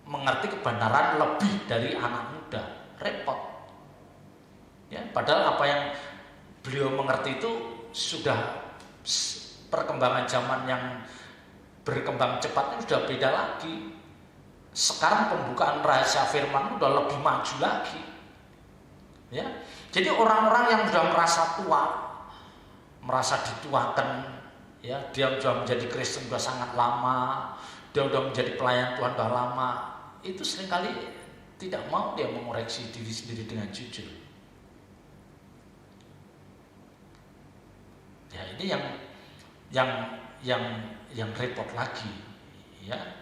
mengerti kebenaran lebih dari anak muda. Repot. Ya, padahal apa yang beliau mengerti itu sudah perkembangan zaman yang berkembang cepatnya sudah beda lagi. Sekarang pembukaan rahasia firman sudah lebih maju lagi. Ya. Jadi orang-orang yang sudah merasa tua, merasa dituakan, ya, dia sudah menjadi Kristen sudah sangat lama, dia sudah menjadi pelayan Tuhan sudah lama, itu seringkali tidak mau dia mengoreksi diri sendiri dengan jujur. Ya, ini yang repot lagi, ya.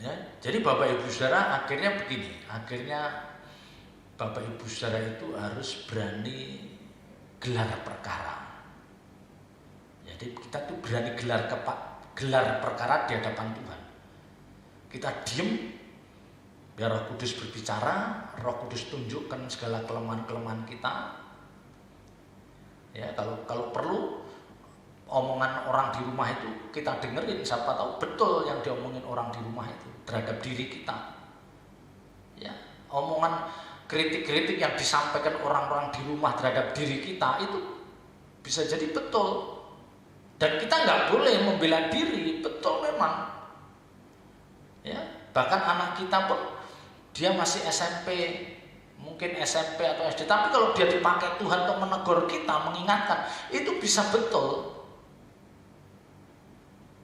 Ya, jadi Bapak Ibu Saudara akhirnya begini, akhirnya Bapak Ibu Saudara itu harus berani gelar perkara. Jadi kita tuh berani gelar perkara di hadapan Tuhan. Kita diem, biar Roh Kudus berbicara, Roh Kudus tunjukkan segala kelemahan-kelemahan kita. Ya, kalau perlu omongan orang di rumah itu kita dengerin, siapa tahu betul yang diomongin orang di rumah itu terhadap diri kita. Ya, omongan kritik-kritik yang disampaikan orang-orang di rumah terhadap diri kita itu bisa jadi betul. Dan kita nggak boleh membela diri, betul memang. Ya, bahkan anak kita pun dia masih SMP, mungkin SMP atau SD, tapi kalau dia dipakai Tuhan untuk menegur kita, mengingatkan, itu bisa betul.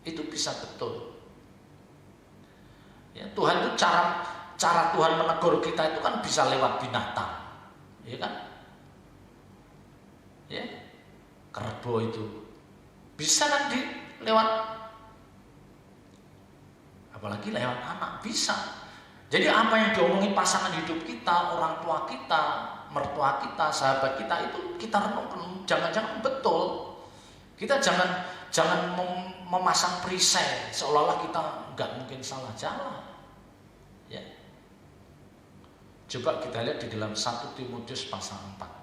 Itu bisa betul. Ya, Tuhan itu cara Tuhan menegur kita itu kan bisa lewat binatang, ya kan? Ya, kerbau itu bisa kan lewat, apalagi lewat anak, bisa. Jadi apa yang diomongin pasangan hidup kita, orang tua kita, mertua kita, sahabat kita, itu kita renungkan, jangan-jangan betul. Kita jangan memasang perisai seolah-olah kita nggak mungkin salah jalan. Ya. Coba kita lihat di dalam 1 Timotius pasal 4.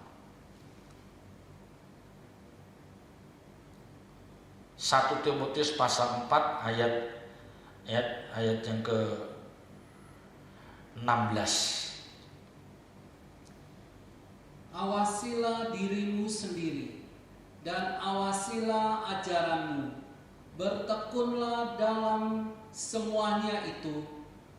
1 Timotius pasal 4 ayat yang ke-16. Awasilah dirimu sendiri dan awasilah ajaranmu. Bertekunlah dalam semuanya itu,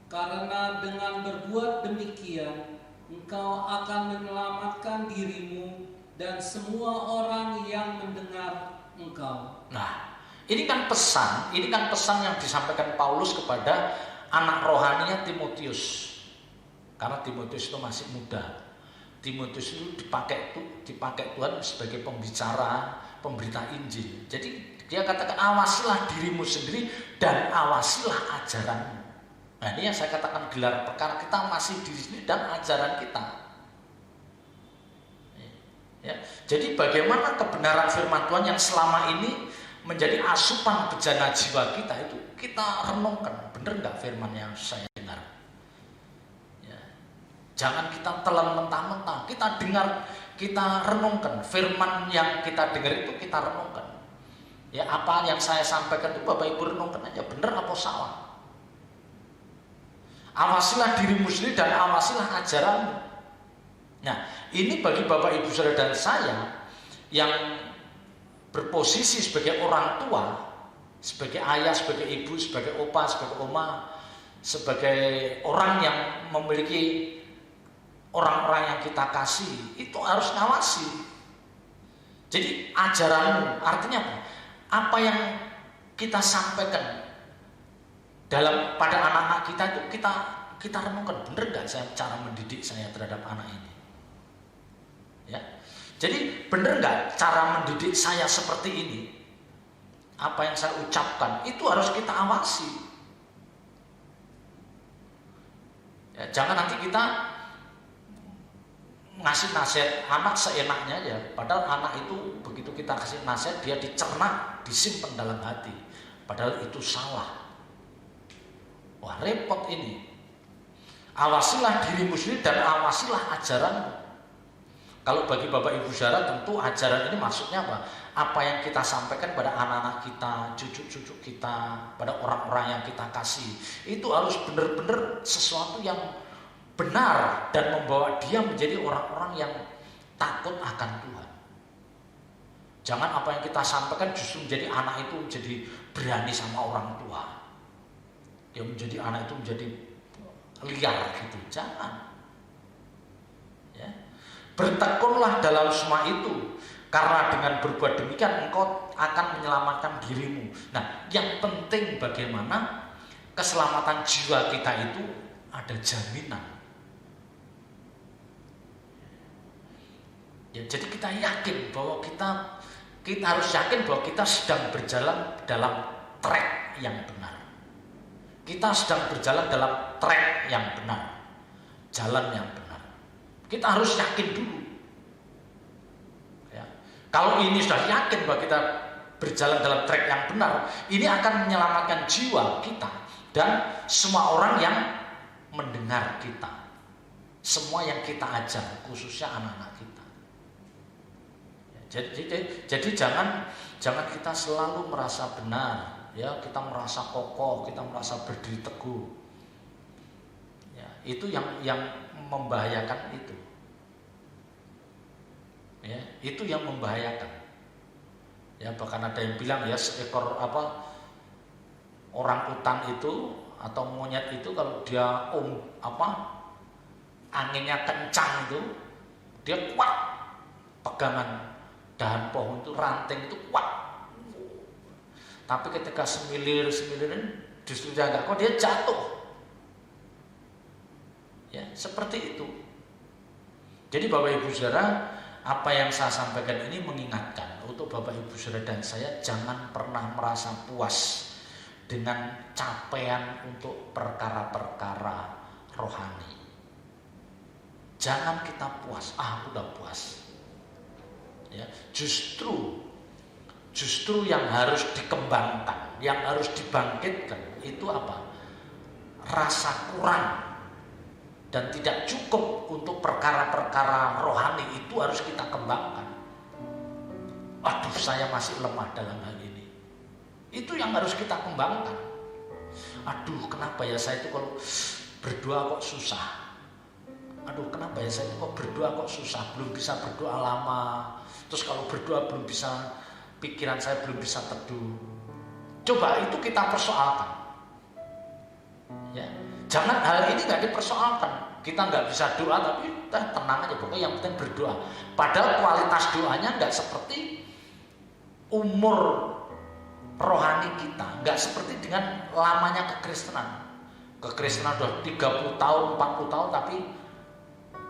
karena dengan berbuat demikian engkau akan menyelamatkan dirimu dan semua orang yang mendengar engkau. Nah, ini kan pesan yang disampaikan Paulus kepada anak rohaninya Timotius. Karena Timotius itu masih muda. Timotius itu dipakai Tuhan sebagai pemberita Injil. Jadi dia katakan awasilah dirimu sendiri dan awasilah ajaranmu. Nah, ini yang saya katakan gelar perkara kita masih diri sendiri dan ajaran kita. Ya, jadi bagaimana kebenaran firman Tuhan yang selama ini menjadi asupan bejana jiwa kita itu kita renungkan, benar nggak firman yang saya dengar? Ya. Jangan kita telan mentah-mentah, kita dengar, kita renungkan firman yang kita dengar itu kita renungkan. Ya, apa yang saya sampaikan itu Bapak Ibu renungkan aja, benar apa salah? Awasilah dirimu sendiri dan awasilah ajaranmu. Nah, ini bagi Bapak Ibu Saudara dan saya yang berposisi sebagai orang tua, sebagai ayah, sebagai ibu, sebagai opa, sebagai oma, sebagai orang yang memiliki orang-orang yang kita kasih, itu harus ngawasi. Jadi ajaranmu artinya apa? Apa yang kita sampaikan pada anak-anak kita itu kita renungkan, benar nggak saya cara mendidik saya terhadap anak ini? Ya, jadi benar nggak cara mendidik saya seperti ini? Apa yang saya ucapkan itu harus kita awasi. Ya, jangan nanti kita ngasih nasihat anak seenaknya aja. Padahal anak itu begitu kita kasih nasihat dia dicerna, disimpan dalam hati. Padahal itu salah. Wah, repot ini. Awasilah dirimu sendiri dan awasilah ajaranmu. Kalau bagi Bapak Ibu Saudara tentu ajaran ini maksudnya apa? Apa yang kita sampaikan pada anak-anak kita, cucu-cucu kita, pada orang-orang yang kita kasih, itu harus benar-benar sesuatu yang benar dan membawa dia menjadi orang-orang yang takut akan Tuhan. Jangan apa yang kita sampaikan justru menjadi anak itu menjadi berani sama orang tua. Dia menjadi anak itu menjadi liar gitu. Jangan. Ya. Bertekunlah dalam semua itu, karena dengan berbuat demikian engkau akan menyelamatkan dirimu. Nah, yang penting bagaimana keselamatan jiwa kita itu ada jaminan. Ya, jadi kita yakin bahwa kita harus yakin bahwa kita sedang berjalan dalam track yang benar. Kita sedang berjalan dalam track yang benar, jalan yang benar. Kita harus yakin dulu. Ya. Kalau ini sudah yakin bahwa kita berjalan dalam track yang benar, ini akan menyelamatkan jiwa kita dan semua orang yang mendengar kita, semua yang kita ajar, khususnya anak-anak kita. Ya, jadi jangan kita selalu merasa benar. Ya, kita merasa kokoh, kita merasa berdiri teguh. Ya, itu yang membahayakan itu. Ya, itu yang membahayakan. Ya, bahkan ada yang bilang ya seekor orang utan itu atau monyet itu kalau dia anginnya kencang itu dia kuat, pegangan dahan pohon itu, ranting itu kuat. Tapi ketika semilirin justru dia enggak kok, dia jatuh. Ya, seperti itu. Jadi Bapak Ibu Saudara, apa yang saya sampaikan ini mengingatkan untuk Bapak Ibu Saudara dan saya jangan pernah merasa puas dengan capaian untuk perkara-perkara rohani. Jangan kita puas, aku udah puas. Ya, justru yang harus dikembangkan, yang harus dibangkitkan itu apa? Rasa kurang dan tidak cukup untuk perkara-perkara rohani itu harus kita kembangkan. Aduh, saya masih lemah dalam hal ini. Itu yang harus kita kembangkan. Aduh, kenapa ya saya itu kalau berdoa kok susah? Aduh, kenapa ya saya itu kok berdoa kok susah? Belum bisa berdoa lama. Terus kalau berdoa belum bisa, pikiran saya belum bisa teduh. Coba itu kita persoalkan. Ya, jangan hal ini nggak dipersoalkan. Kita nggak bisa doa tapi tenang aja, pokoknya yang penting berdoa. Padahal kualitas doanya nggak seperti umur rohani kita, nggak seperti dengan lamanya kekristenan. Kekristenan udah 30 tahun, 40 tahun tapi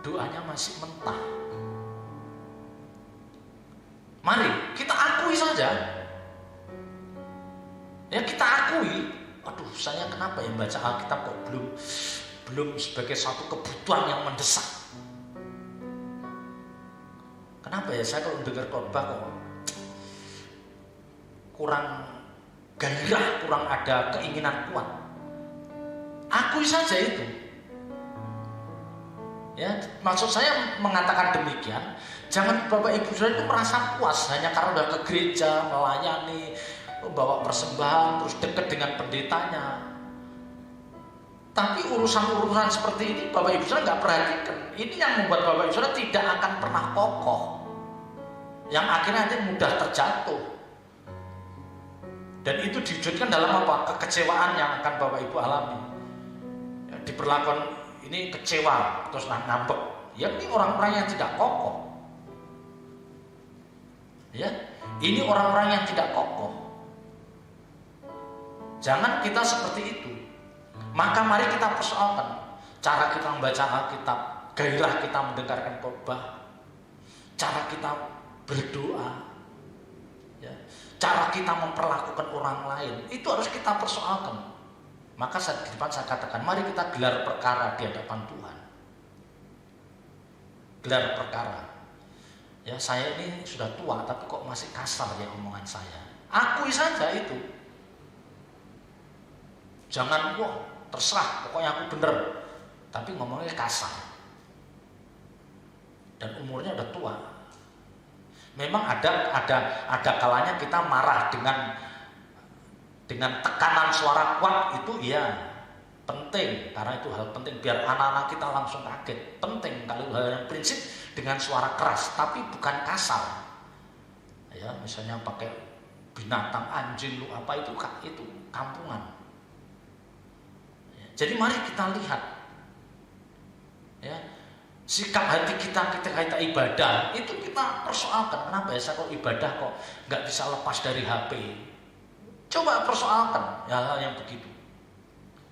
doanya masih mentah. Mari kita akui saja. Ya kita akui. Aduh, saya kenapa ya baca Alkitab kok belum sebagai satu kebutuhan yang mendesak. Kenapa ya saya kalau dengar khotbah kok kurang gairah, kurang ada keinginan kuat. Akui saja itu. Ya, maksud saya mengatakan demikian, jangan Bapak Ibu Saudara itu merasa puas hanya karena udah ke gereja, melayani, bawa persembahan, terus dekat dengan pendetanya. Tapi urusan-urusan seperti ini Bapak Ibu Saudara nggak perhatikan. Ini yang membuat Bapak Ibu Saudara tidak akan pernah kokoh, yang akhirnya nanti mudah terjatuh. Dan itu diwujudkan dalam apa? Kekecewaan yang akan Bapak Ibu alami. Ya, diperlakukan ini kecewa, terus ngambek. Ya ini orang-orang yang tidak kokoh. Ya, ini orang-orang yang tidak kokoh. Jangan kita seperti itu. Maka mari kita persoalkan cara kita membaca Alkitab, gairah kita mendengarkan khotbah, cara kita berdoa, ya, cara kita memperlakukan orang lain, itu harus kita persoalkan. Maka di depan saya katakan, mari kita gelar perkara di hadapan Tuhan. Gelar perkara. Ya, saya ini sudah tua, tapi kok masih kasar ya omongan saya. Akui saja itu. Jangan, wah terserah, pokoknya aku bener. Tapi ngomongnya kasar. Dan umurnya udah tua. Memang ada kalanya kita marah dengan tekanan suara kuat, itu iya penting, karena itu hal penting biar anak-anak kita langsung kaget. Penting kalau hal yang prinsip dengan suara keras, tapi bukan kasar. Ya, misalnya pakai binatang, anjing, lu apa itu kampungan. Ya, jadi mari kita lihat, ya, sikap hati kita ketika kita ibadah itu kita persoalkan. Kenapa ya saya kok ibadah kok nggak bisa lepas dari HP? Coba persoalkan hal-hal yang begitu.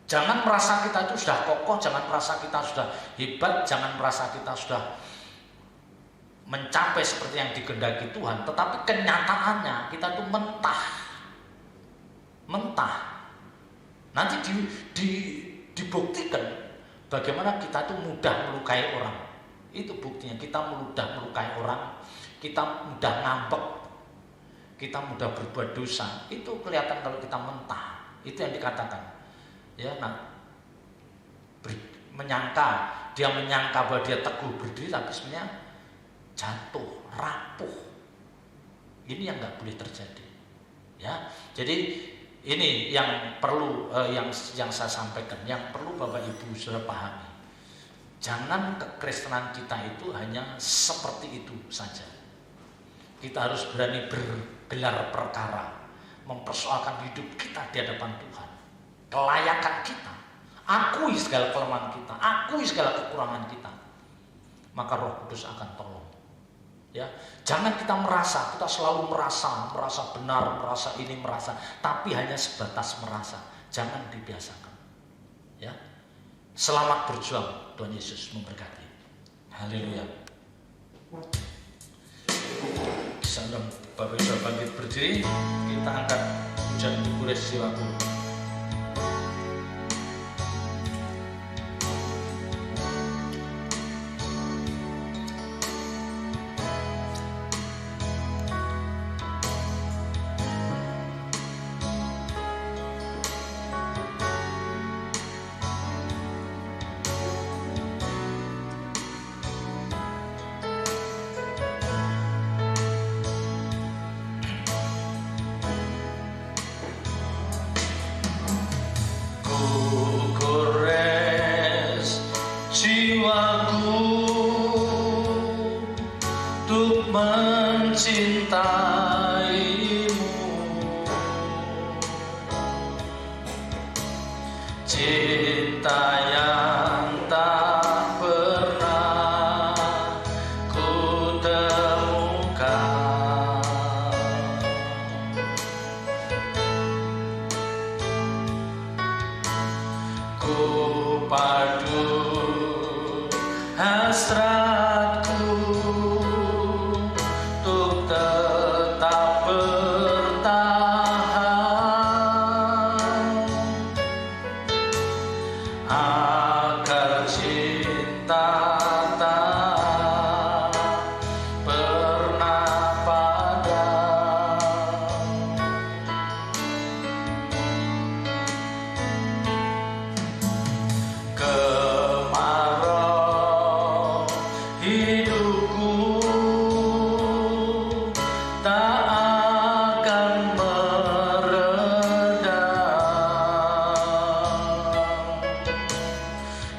Jangan merasa kita itu sudah kokoh, jangan merasa kita sudah hebat, jangan merasa kita sudah mencapai seperti yang dikehendaki Tuhan. Tetapi kenyataannya kita itu mentah. Nanti dibuktikan bagaimana kita itu mudah melukai orang. Itu buktinya, kita mudah melukai orang, kita mudah ngambek, kita mudah berbuat dosa. Itu kelihatan kalau kita mentah. Itu yang dikatakan. Ya, dia menyangka bahwa dia teguh berdiri, tapi sebenarnya jatuh, rapuh. Ini yang nggak boleh terjadi. Ya, jadi ini yang perlu yang saya sampaikan, yang perlu Bapak Ibu Saudara pahami. Jangan kekristenan kita itu hanya seperti itu saja. Kita harus berani bergelar perkara, mempersoalkan hidup kita di hadapan Tuhan, kelayakan kita, akui segala kelemahan kita, akui segala kekurangan kita. Maka Roh Kudus akan tolong. Ya, jangan kita selalu merasa benar, merasa, tapi hanya sebatas merasa. Jangan dibiasakan. Ya, selamat berjuang. Tuhan Yesus memberkati. Haleluya. Salam Bapak Ibu bangkit berdiri, kita angkat pujian Kures Silaku. hasratku untuk tetap bertahan agar cinta tak pernah padam. Kemarau hidupku tak akan meredam.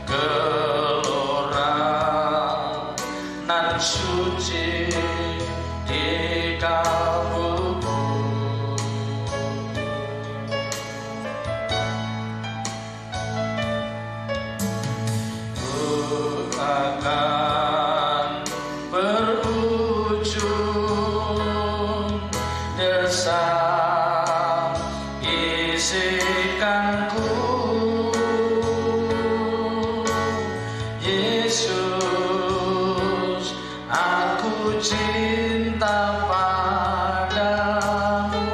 Gelora nan suci di kalbuku, ku akan berujung desam bisikanku. Yesus, aku cinta padamu.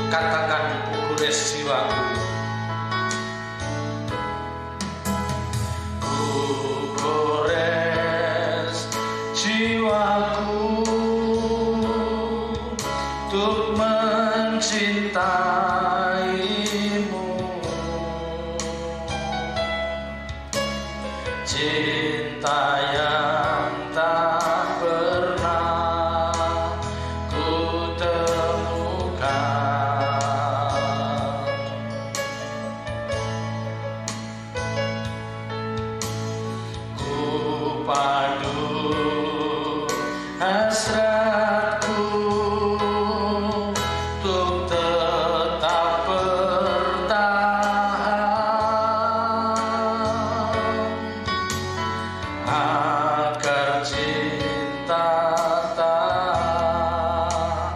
Katakan, ku gores jiwaku, ku gores jiwaku untuk mencintaimu. Cinta yang tak pernah ku temukan. Ku padu hasratku untuk tetap bertahan agar cinta tak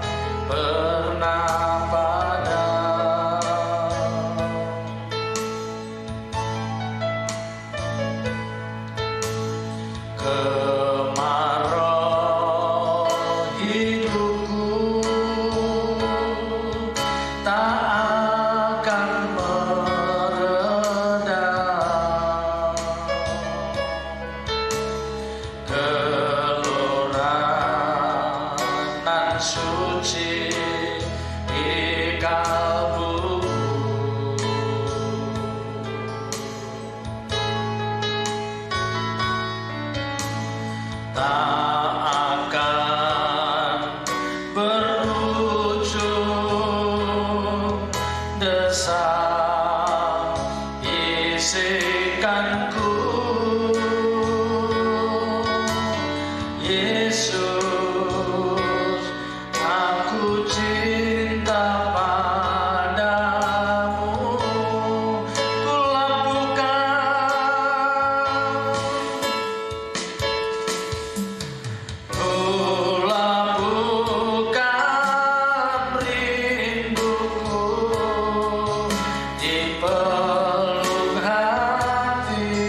pernah padam. Kemarau hidupku tak akan meredam. Gelora nan suci di kalbuku, tak akan berujung desam bisikanku. Yesus, aku cinta padamu. Ku labuhkan rinduku di peluk hati.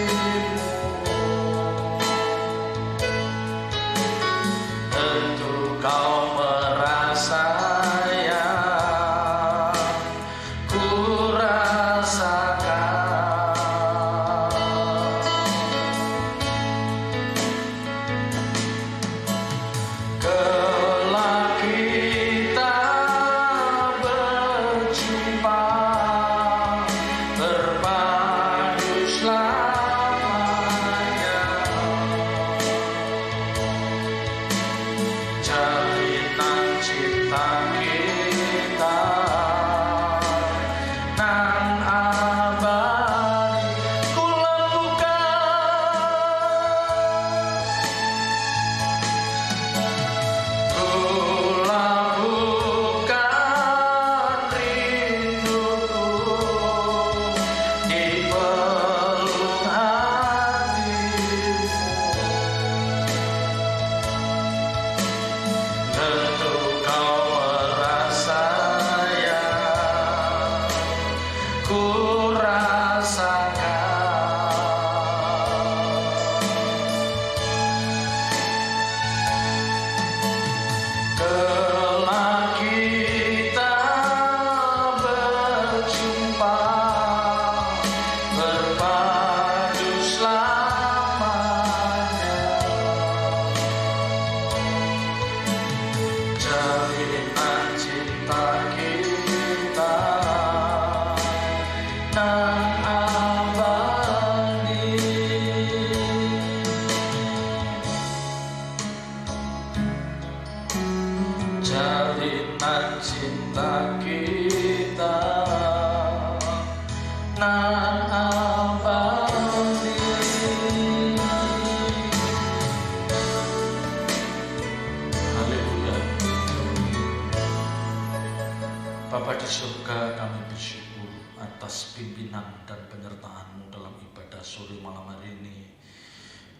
surga, kami bersyukur atas pimpinan dan penyertaan-Mu dalam ibadah sore malam hari ini.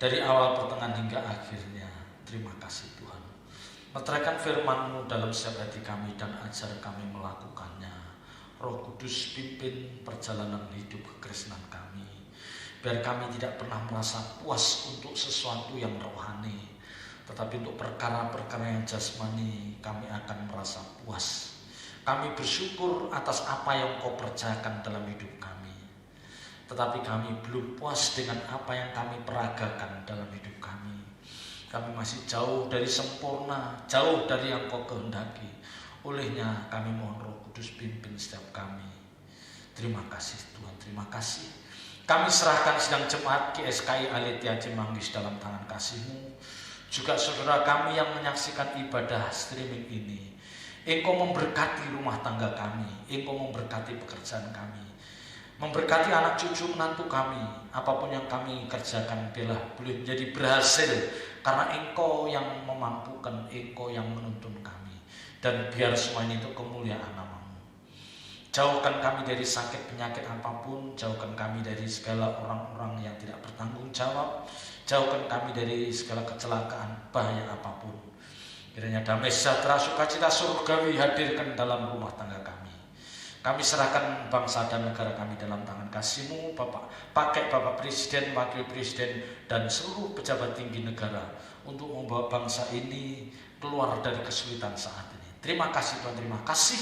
Dari awal, pertengahan hingga akhirnya, terima kasih Tuhan. Meteraikan firman-Mu dalam setiap hati kami dan ajar kami melakukannya. Roh Kudus pimpin perjalanan hidup kekristenan kami. Biar kami tidak pernah merasa puas untuk sesuatu yang rohani, tetapi untuk perkara-perkara yang jasmani kami akan merasa puas. Kami bersyukur atas apa yang Kau percayakan dalam hidup kami. Tetapi kami belum puas dengan apa yang kami peragakan dalam hidup kami. Kami masih jauh dari sempurna, jauh dari yang Kau kehendaki. Olehnya kami mohon Roh Kudus pimpin setiap kami. Terima kasih Tuhan, terima kasih. Kami serahkan sidang jemaat GSKI Aletia Cimanggis dalam tangan kasih-Mu. Juga saudara kami yang menyaksikan ibadah streaming ini. Engkau memberkati rumah tangga kami, Engkau memberkati pekerjaan kami, memberkati anak cucu menantu kami. Apapun yang kami kerjakan biarlah boleh menjadi berhasil, karena Engkau yang memampukan, Engkau yang menuntun kami. Dan biar semua ini untuk kemuliaan nama-Mu. Jauhkan kami dari sakit penyakit apapun, jauhkan kami dari segala orang-orang yang tidak bertanggung jawab, jauhkan kami dari segala kecelakaan, bahaya apapun. Kiranya damai sejahtera, sukacita surgawi hadirkan dalam rumah tangga kami. Kami serahkan bangsa dan negara kami dalam tangan kasih-Mu, Bapak. Pakai Bapak Presiden, Wakil Presiden, dan seluruh pejabat tinggi negara untuk membawa bangsa ini keluar dari kesulitan saat ini. Terima kasih Tuhan, terima kasih.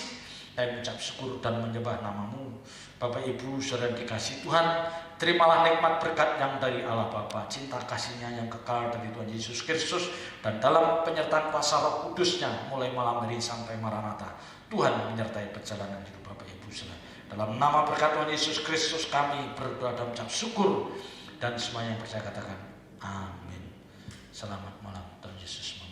Kami mengucap syukur dan menyembah nama-Mu. Bapak Ibu saudara dikasih Tuhan, terimalah nikmat berkat yang dari Allah Bapa, cinta kasih-Nya yang kekal dari Tuhan Yesus Kristus, dan dalam penyertaan kuasa Roh Kudus-Nya mulai malam hari sampai Maranatha. Tuhan menyertai perjalanan hidup Bapak Ibu saudara. Dalam nama berkat Tuhan Yesus Kristus kami berdoa dan mengucap syukur, dan semua yang percaya katakan amin. Selamat malam, Tuhan Yesus.